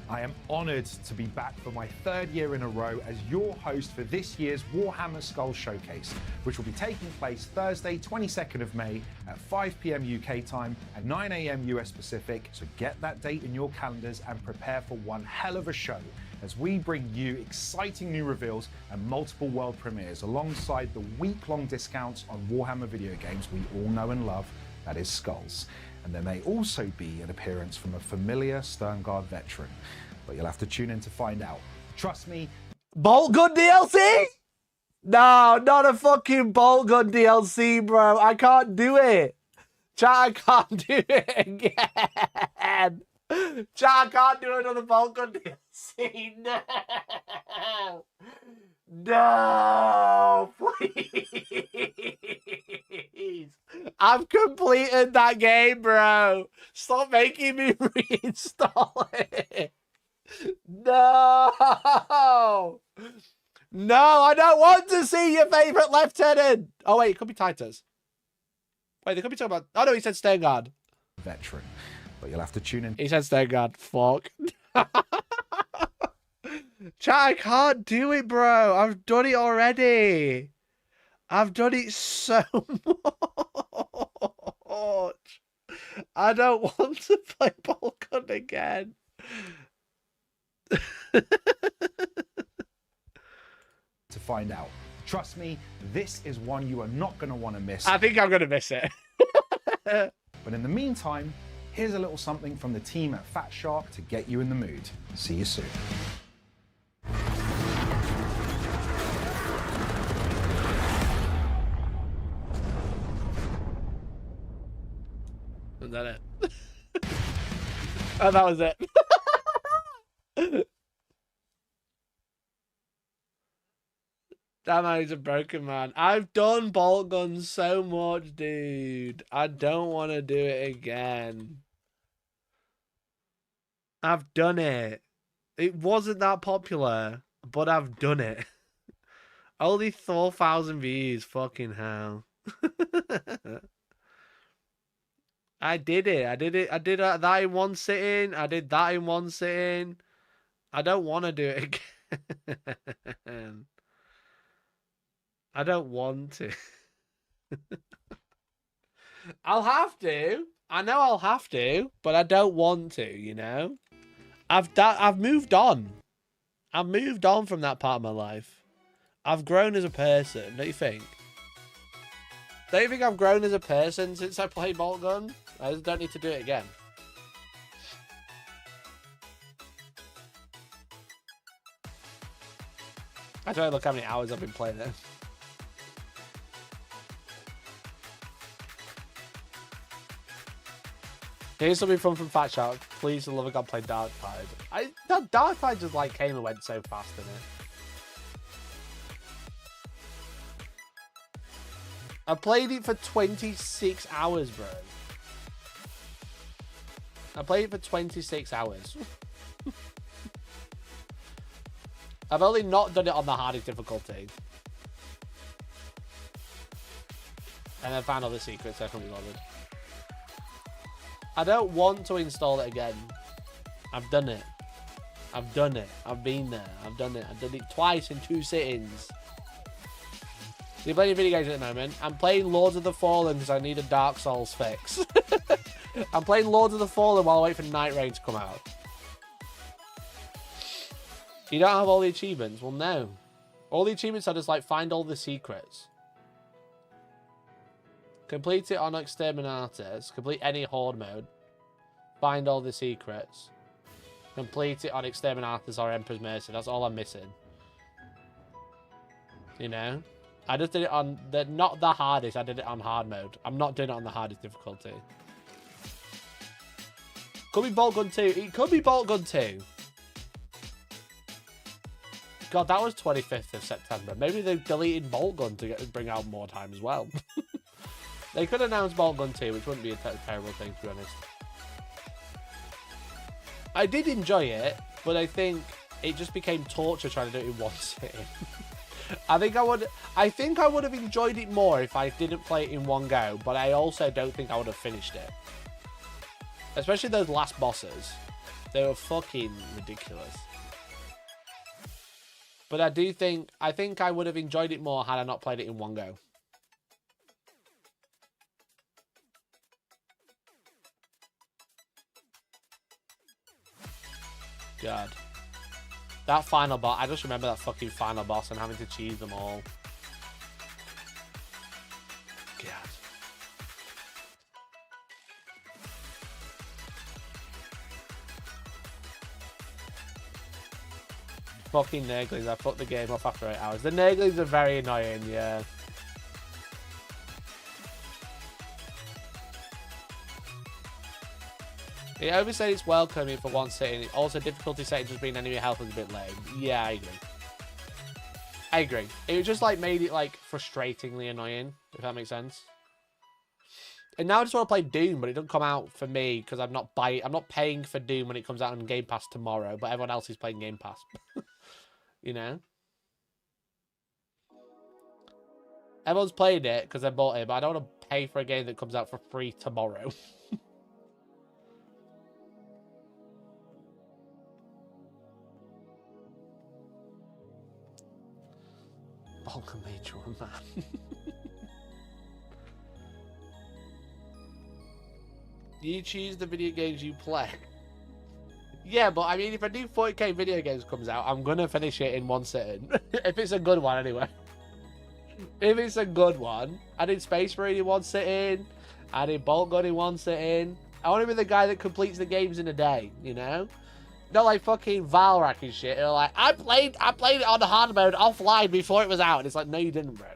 I am honoured to be back for my third year in a row as your host for this year's Warhammer Skulls Showcase, which will be taking place Thursday, 22nd of May at 5 PM UK time and 9 AM US Pacific. So get that date in your calendars and prepare for one hell of a show as we bring you exciting new reveals and multiple world premieres alongside the week-long discounts on Warhammer video games we all know and love, that is Skulls. And there may also be an appearance from a familiar Sternguard veteran, but you'll have to tune in to find out. Trust me. Bolt Gun DLC? No, not a fucking Bolt Gun DLC, bro. I can't do it. Chat, I can't do it again. Chat, I can't do another Bolt Gun DLC. No. No, please. I've completed that game, bro. Stop making me reinstall it. No. No, I don't want to see your favorite lieutenant. Oh, wait, it could be Titus. Wait, they could be talking about... Oh, no, he said Sternguard. Veteran, but you'll have to tune in. He said Sternguard. Fuck. Chat, I can't do it, bro. I've done it already. I've done it so much. I don't want to play Balkan again. To find out. Trust me, this is one you are not going to want to miss. I think I'm going to miss it. But in the meantime, here's a little something from the team at Fat Shark to get you in the mood. See you soon. Was that it? Oh, that was it. That man is a broken man. I've done bolt guns so much, dude. I don't want to do it again. I've done it. It wasn't that popular, but I've done it. Only 4,000 views. Fucking hell. I did it. I did it. I did that in one sitting. I did that in one sitting. I don't want to do it again. I don't want to. I'll have to. I know I'll have to, but I don't want to, you know? I've moved on. I've moved on from that part of my life. I've grown as a person, don't you think? Don't you think I've grown as a person since I played Bolt Gun? I just don't need to do it again. I don't look how many hours I've been playing it. Here's something from Fat Shark. Please, the love of God, play Dark Tide. That Dark Tide just like came and went so fast, didn't it? I played it for 26 hours, bro. I played it for 26 hours. I've only not done it on the hardest difficulty. And I found all the secrets, so I couldn't be bothered. I don't want to install it again. I've done it. I've done it. I've been there. I've done it. I've done it twice in 2 sittings. So you're playing video games at the moment. I'm playing Lords of the Fallen because I need a Dark Souls fix. I'm playing Lords of the Fallen while I wait for Night Rain to come out. You don't have all the achievements? Well, no. All the achievements are just like find all the secrets. Complete it on Exterminatus. Complete any Horde mode. Find all the secrets. Complete it on Exterminatus or Emperor's Mercy. That's all I'm missing. You know? I just did it on not the hardest. I did it on hard mode. I'm not doing it on the hardest difficulty. Could be Bolt Gun 2. It could be Bolt Gun 2. God, that was 25th of September. Maybe they've deleted Bolt Gun to bring out more time as well. They could announce Bolt Gun 2, which wouldn't be a terrible thing, to be honest. I did enjoy it, but I think it just became torture trying to do it in one sitting. I think I would have enjoyed it more if I didn't play it in one go, but I also don't think I would have finished it. Especially those last bosses. They were fucking ridiculous. But I think I would have enjoyed it more had I not played it in one go. God. That final boss, I just remember that fucking final boss and having to cheese them all. God. Fucking Nurglings, I fucked the game off after 8 hours. The Nurglings are very annoying, yeah. It oversaid it's welcoming for one sitting. Also, difficulty setting just being enemy health is a bit lame. Yeah, I agree. I agree. It just like made it like frustratingly annoying, if that makes sense. And now I just want to play Doom, but it doesn't come out for me because I'm not paying for Doom when it comes out on Game Pass tomorrow, but everyone else is playing Game Pass. You know? Everyone's playing it because they bought it, but I don't want to pay for a game that comes out for free tomorrow. Vulcan Major man. You choose the video games you play. Yeah, but I mean, if a new 40k video games comes out, I'm gonna finish it in one sitting. If it's a good one, anyway. If it's a good one, I did Space Marine in one sitting. I did Bolt Gun in one sitting. I want to be the guy that completes the games in a day, you know? Not like fucking Valrak and shit. They're like, I played it on the hard mode offline before it was out. And it's like, no, you didn't, bro.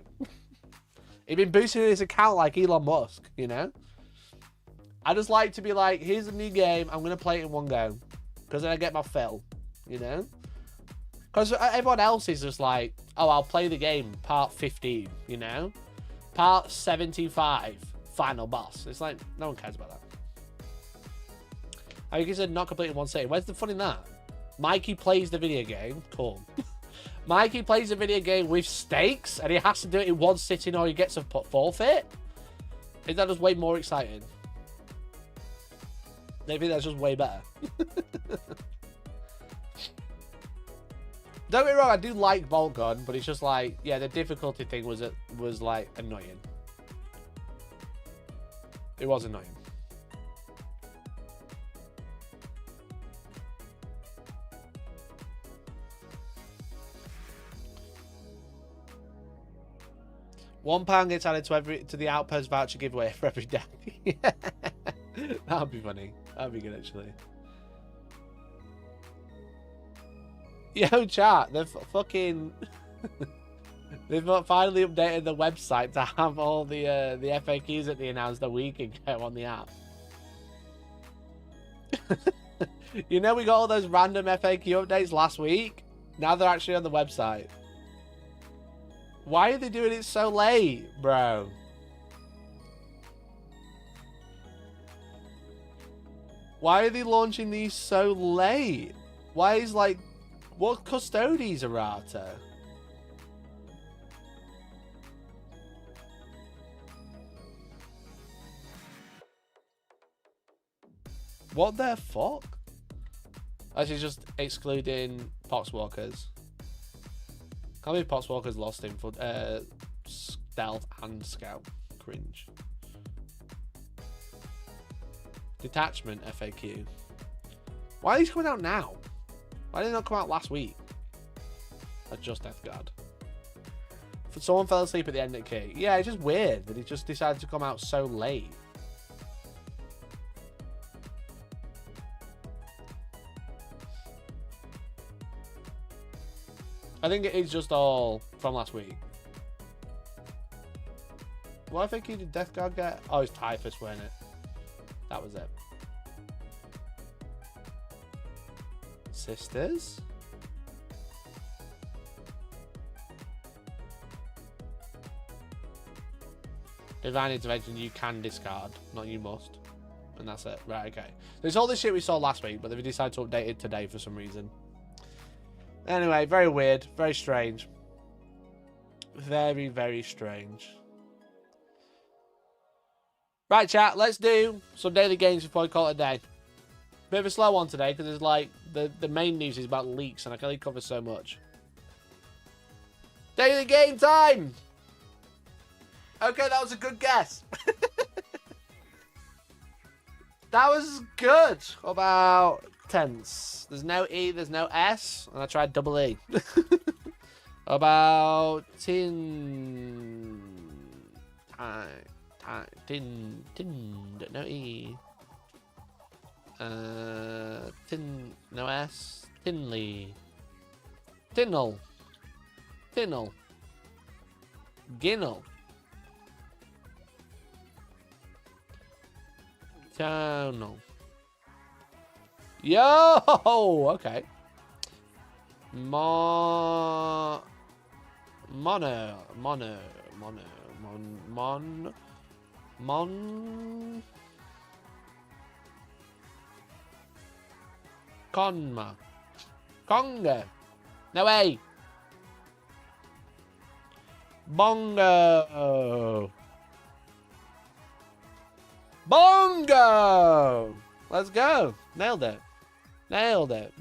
He'd been boosting his account like Elon Musk, you know? I just like to be like, here's a new game. I'm going to play it in one go. Because then I get my fill, you know? Because everyone else is just like, oh, I'll play the game, part 15, you know? Part 75, final boss. It's like, no one cares about that. I think he said not completing one sitting. Where's the fun in that? Mikey plays the video game. Cool. Mikey plays the video game with stakes, and he has to do it in one sitting or he gets a forfeit? Is that just way more exciting? I think that's just way better. Don't get me wrong, I do like Bolt Gun, but it's just like, yeah, the difficulty thing was like annoying. It was annoying. £1 gets added to the Outpost voucher giveaway for every day. That would be funny. That would be good, actually. Yo, chat, they've fucking... They've finally updated the website to have all the FAQs that they announced a week ago on the app. You know, we got all those random FAQ updates last week. Now they're actually on the website. Why are they doing it so late, bro? Why are they launching these so late? Why is like... What Custodes errata? What the fuck? Actually, just excluding Poxwalkers. Can't believe Poxwalkers lost him for stealth and scout. Cringe. Detachment FAQ. Why are these coming out now? Why did they not come out last week? That's just Death Guard. Someone fell asleep at the end of the key. Yeah, it's just weird that it just decided to come out so late. I think it is just all from last week. What I think he did Death Guard get? Oh, it's Typhus, weren't it? That was it. Sisters? Divine Intervention you can discard, not you must. And that's it. Right, okay. There's all this shit we saw last week, but they decided to update it today for some reason. Anyway, very weird. Very strange. Very, very strange. Right, chat. Let's do some daily games before we call it a day. Bit of a slow one today because it's like the main news is about leaks and I can only cover so much. Daily game time! Okay, that was a good guess. That was good. What about tense? There's no E, there's no S, and I tried double E. About tin... tin... no E. Tin... no S. Tinley. Tinnel. Tinnel. Ginnel. Tonal. Yo! Okay. Mono. Conma. Conga. No way. Bongo. Bongo! Let's go. Nailed it. Nailed it.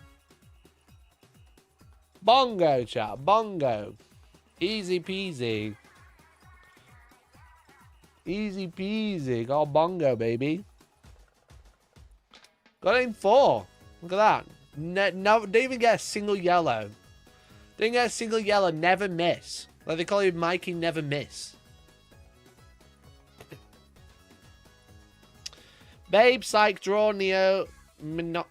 Bongo, chat. Bongo. Easy peasy. Easy peasy. Got bongo, baby. Got it in 4. Look at that. No, didn't even get a single yellow. Didn't get a single yellow. Never miss. Like they call it Mikey never miss. Babe, psych, draw, neo, mnemonic,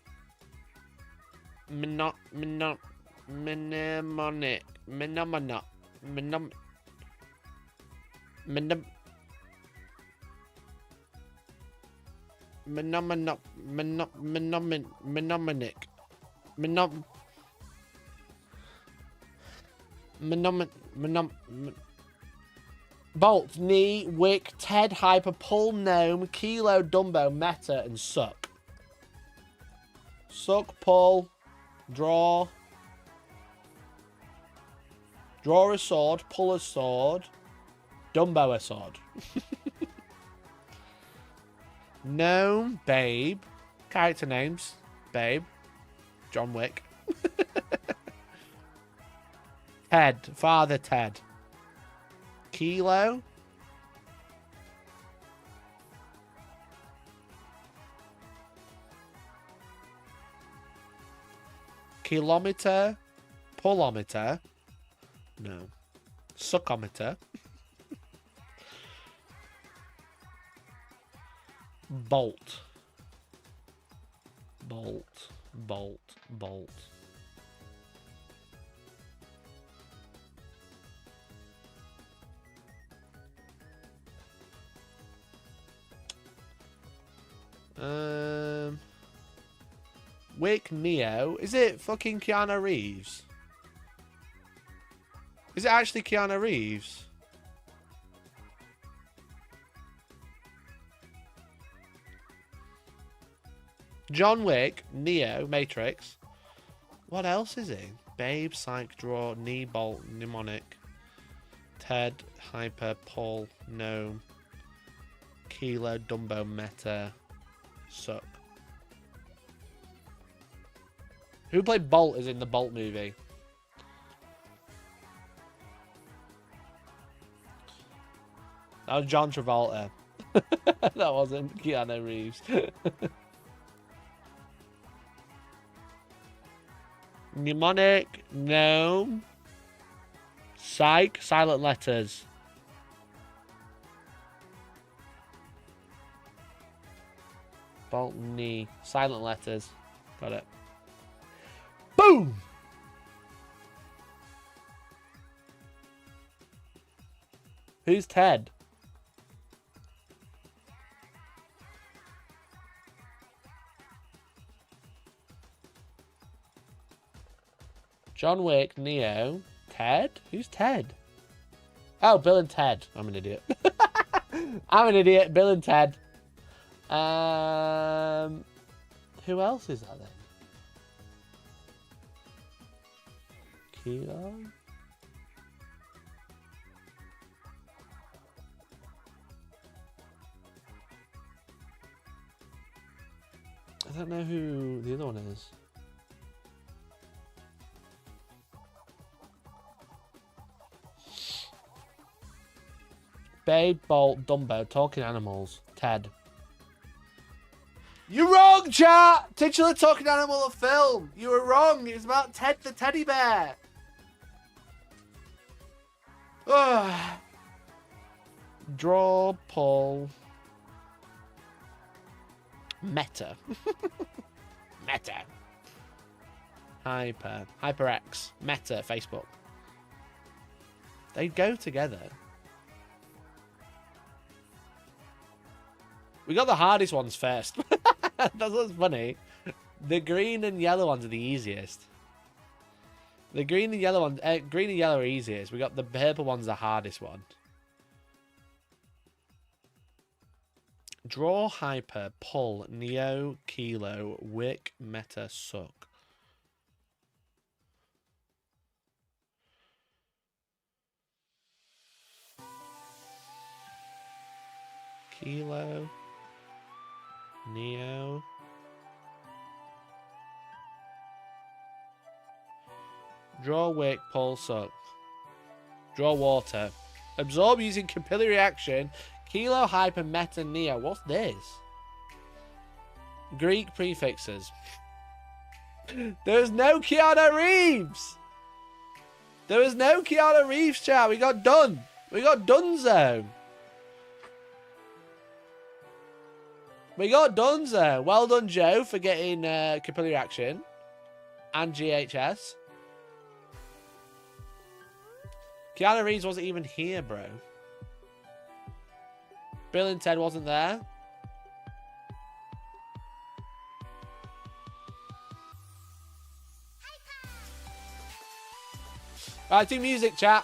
Bolt, knee, wick, Ted, hyper, pull, gnome, kilo, dumbo, meta, and suck. Suck, pull, draw. Draw a sword, pull a sword, dumbo a sword. Gnome, babe. Character names, babe. John Wick. Ted, Father Ted. Kilo. Kilometer. Pullometer. No. Suckometer. Bolt. Bolt. Bolt. Bolt. Wick Neo. Is it fucking Keanu Reeves? Is it actually Keanu Reeves? John Wick, Neo, Matrix. What else is he? Babe, Psych, Draw, Knee, Bolt, Mnemonic, Ted, Hyper, Paul, Gnome, Kilo, Dumbo, Meta, Suck. Who played Bolt is in the Bolt movie? That was John Travolta. That wasn't Keanu Reeves. Mnemonic, Gnome, Psych, Silent Letters. Bolt, Knee, Silent Letters. Got it. Boom! Who's Ted? John Wick, Neo, Ted? Who's Ted? Oh, Bill and Ted. I'm an idiot. I'm an idiot. Bill and Ted. Who else is that then? Kilo? I don't know who the other one is. Babe, Bolt, Dumbo, Talking Animals, Ted. You're wrong, chat! Titular Talking Animal of film. You were wrong. It was about Ted the teddy bear. Draw, pull. Meta. Meta. HyperX. Meta, Facebook. They go together. We got the hardest ones first. That's what's funny. The green and yellow ones are the easiest. The green and yellow ones, green and yellow are easiest. We got the purple ones, the hardest one. Draw, hyper, pull, neo, kilo, wick, meta, suck. Kilo, neo. Draw, wick, pull, suck. Draw water. Absorb using capillary action. Kilo, hyper, meta, neo. What's this? Greek prefixes. There's no Keanu Reeves. There was no Keanu Reeves, chat. We got done. We got Dunzo. We got Dunzo. Well done, Joe, for getting capillary action. And GHS. Keanu Reeves wasn't even here, bro. Bill and Ted wasn't there. Alright, do music, chat.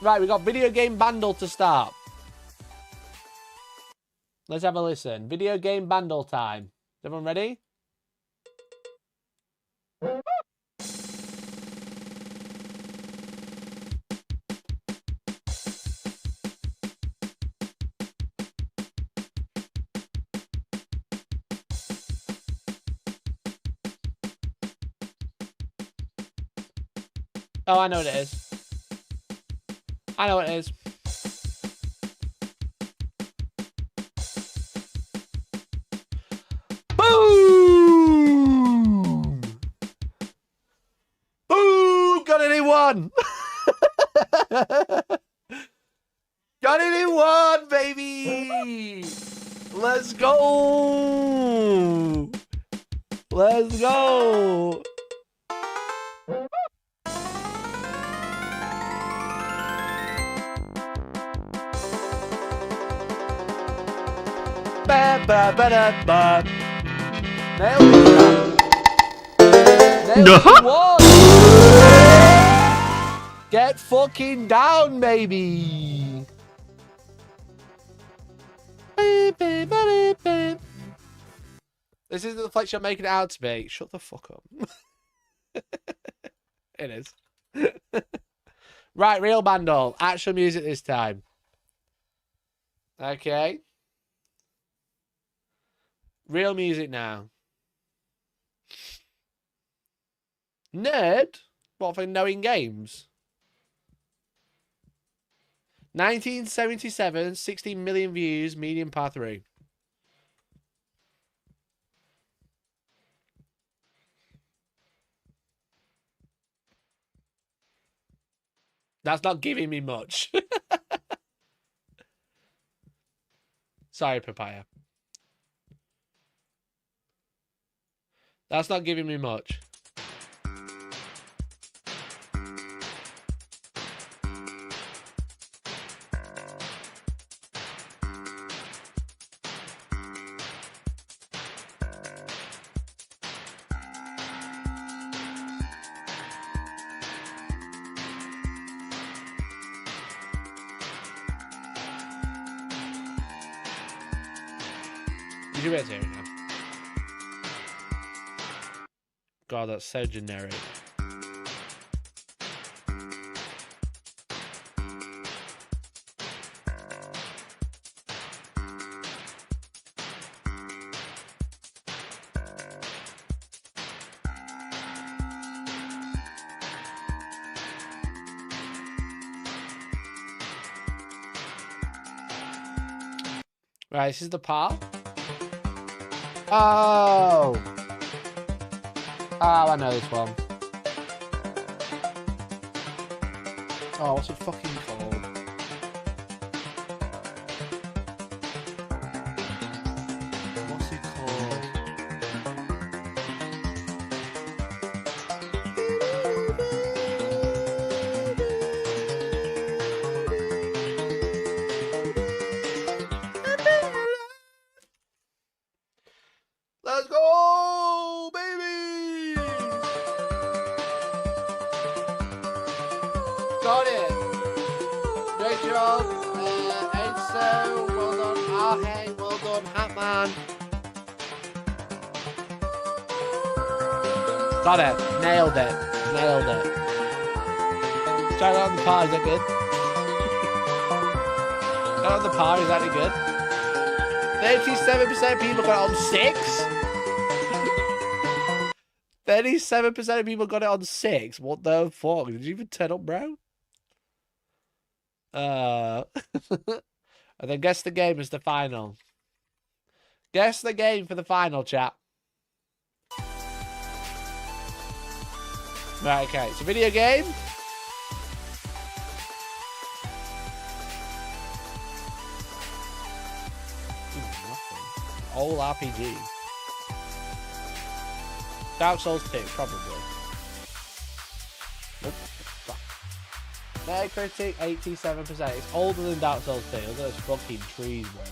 Right, we got video game bundle to start. Let's have a listen. Video game bundle time. Is everyone ready? Oh, I know what it is. I know what it is. Boom! Boom! Got it in one! Got it in one, baby! Let's go! Let's go! Ba, ba, ba, da, ba. Nailed it. Nailed it. One. Get fucking down, baby. This isn't the flex you're making it out to be. Shut the fuck up. It is. Right, real bundle. Actual music this time. Okay. Real music now. Nerd? What, for knowing games? 1977, 16 million views, medium par 3. That's not giving me much. Sorry, Papaya. That's not giving me much. You do it here now. God, that's so generic. Right, this is the part. Oh! Oh, I know this one. Oh, what's it fucking called? What's it called? Let's go, baby! Got it. Great job. Enzo, well done. Arhang, well done. Hatman. Got it. Nailed it. Nailed it. Try that on the par. Is that good? That on the par. Is that any good? 37% of people got it on 6. 37% of people got it on 6. What the fuck? Did you even turn up, bro? And then guess the game is the final. Guess the game for the final, chat. Right, okay. It's a video game. Old RPG. Dark Souls 2, probably. Nope. Metacritic, 87%. It's older than Dark Souls 2. Look at those fucking trees, bro.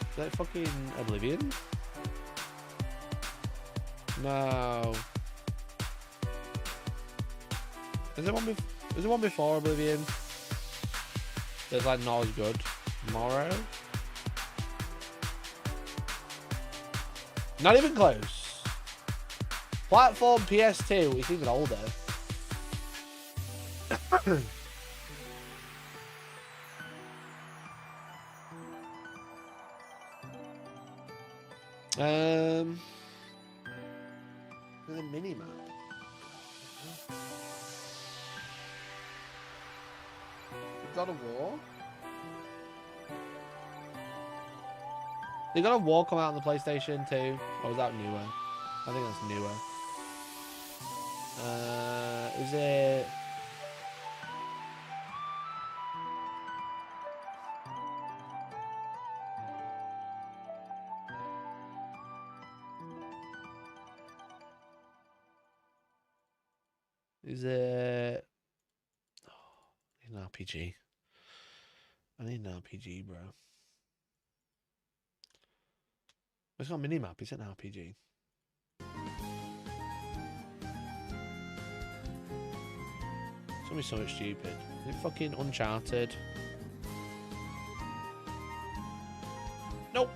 Is that fucking Oblivion? No. Is there one before Oblivion? That's like not as good. Morrow? Not even close. Platform PS2. It's even older. The mini map. God of War? Did God of War come out on the PlayStation 2? Or was that newer? I think that's newer. Is it... Is it... Oh, I need an RPG. I need an RPG, bro. It's not a mini-map, it's an RPG. It's gonna be so much stupid. Is it fucking Uncharted? Nope.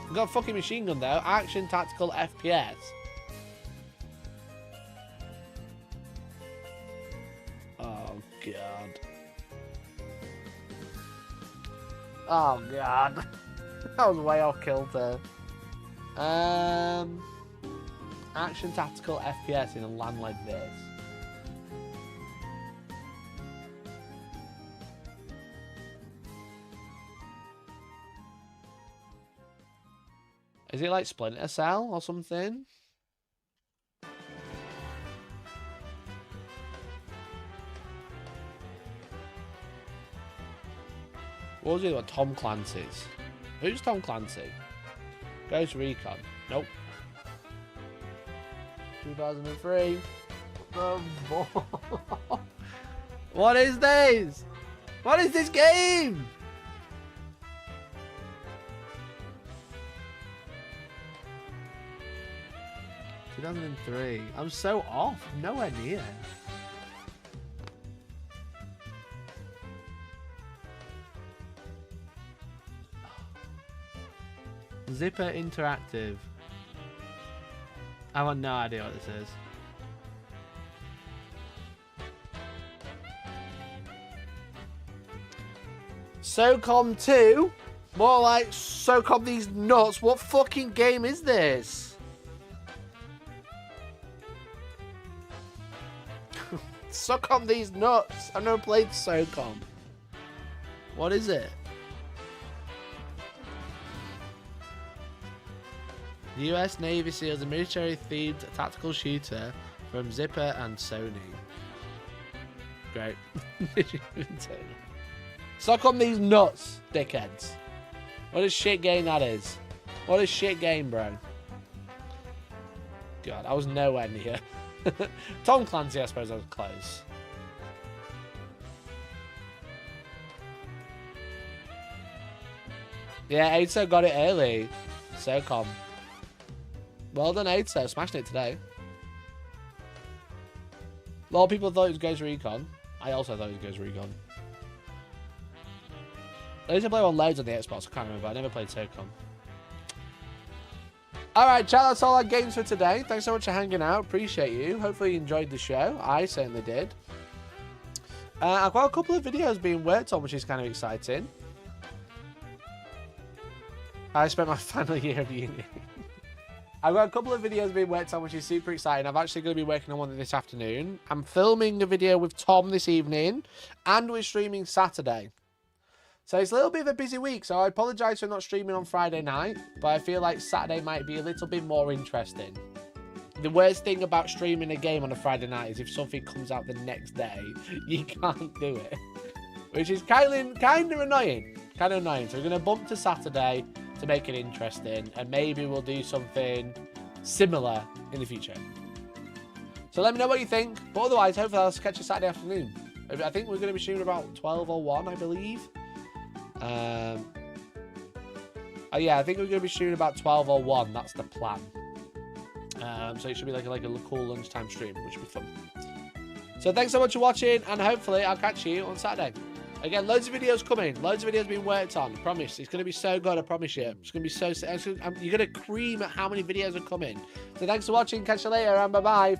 I've got a fucking machine gun though. Action, tactical, FPS. Oh god. Oh god. That was way off kilter. Action, tactical, FPS in a land like this. Is it like Splinter Cell or something? What was the other one? Tom Clancy's. Who's Tom Clancy? Ghost Recon. Nope. 2003. What is this? What is this game? ...2003. I'm so off. Nowhere near. Zipper Interactive. I have no idea what this is. SOCOM 2? More like SOCOM these nuts. What fucking game is this? SOCOM these nuts. I've never played SOCOM. What is it? The US Navy SEALs, a military-themed tactical shooter from Zipper and Sony. Great. Suck on these nuts, dickheads. What a shit game that is. What a shit game, bro. God, I was nowhere near. Tom Clancy, I suppose I was close. Yeah, Aidso got it early. SOCOM. Well done, Aidso. Smashing it today. A lot of people thought it was Ghost Recon. I also thought it was Ghost Recon. I used to play one loads on the Xbox. I can't remember. I never played SOCOM. Alright, chat. That's all our games for today. Thanks so much for hanging out. Appreciate you. Hopefully you enjoyed the show. I certainly did. I've got a couple of videos being worked on, which is kind of exciting. I spent my final year of uni. I've got a couple of videos being worked on, which is super exciting. I'm actually going to be working on one this afternoon. I'm filming a video with Tom this evening, and we're streaming Saturday. So it's a little bit of a busy week, so I apologise for not streaming on Friday night, but I feel like Saturday might be a little bit more interesting. The worst thing about streaming a game on a Friday night is if something comes out the next day, you can't do it. Which is kind of annoying. Kind of annoying. So we're going to bump to Saturday to make it interesting, and maybe we'll do something similar in the future. So let me know what you think, but otherwise hopefully I'll catch you Saturday afternoon. I think we're going to be shooting about 12 or 1, I believe. Oh yeah, I think we're going to be shooting about 12 or 1, that's the plan. So it should be like a cool lunchtime stream, which will be fun. So thanks so much for watching, and hopefully I'll catch you on Saturday. Again, loads of videos coming. Loads of videos being worked on. I promise. It's going to be so good. I promise you. It's going to be so... You're going to cream at how many videos are coming. So thanks for watching. Catch you later, and bye-bye.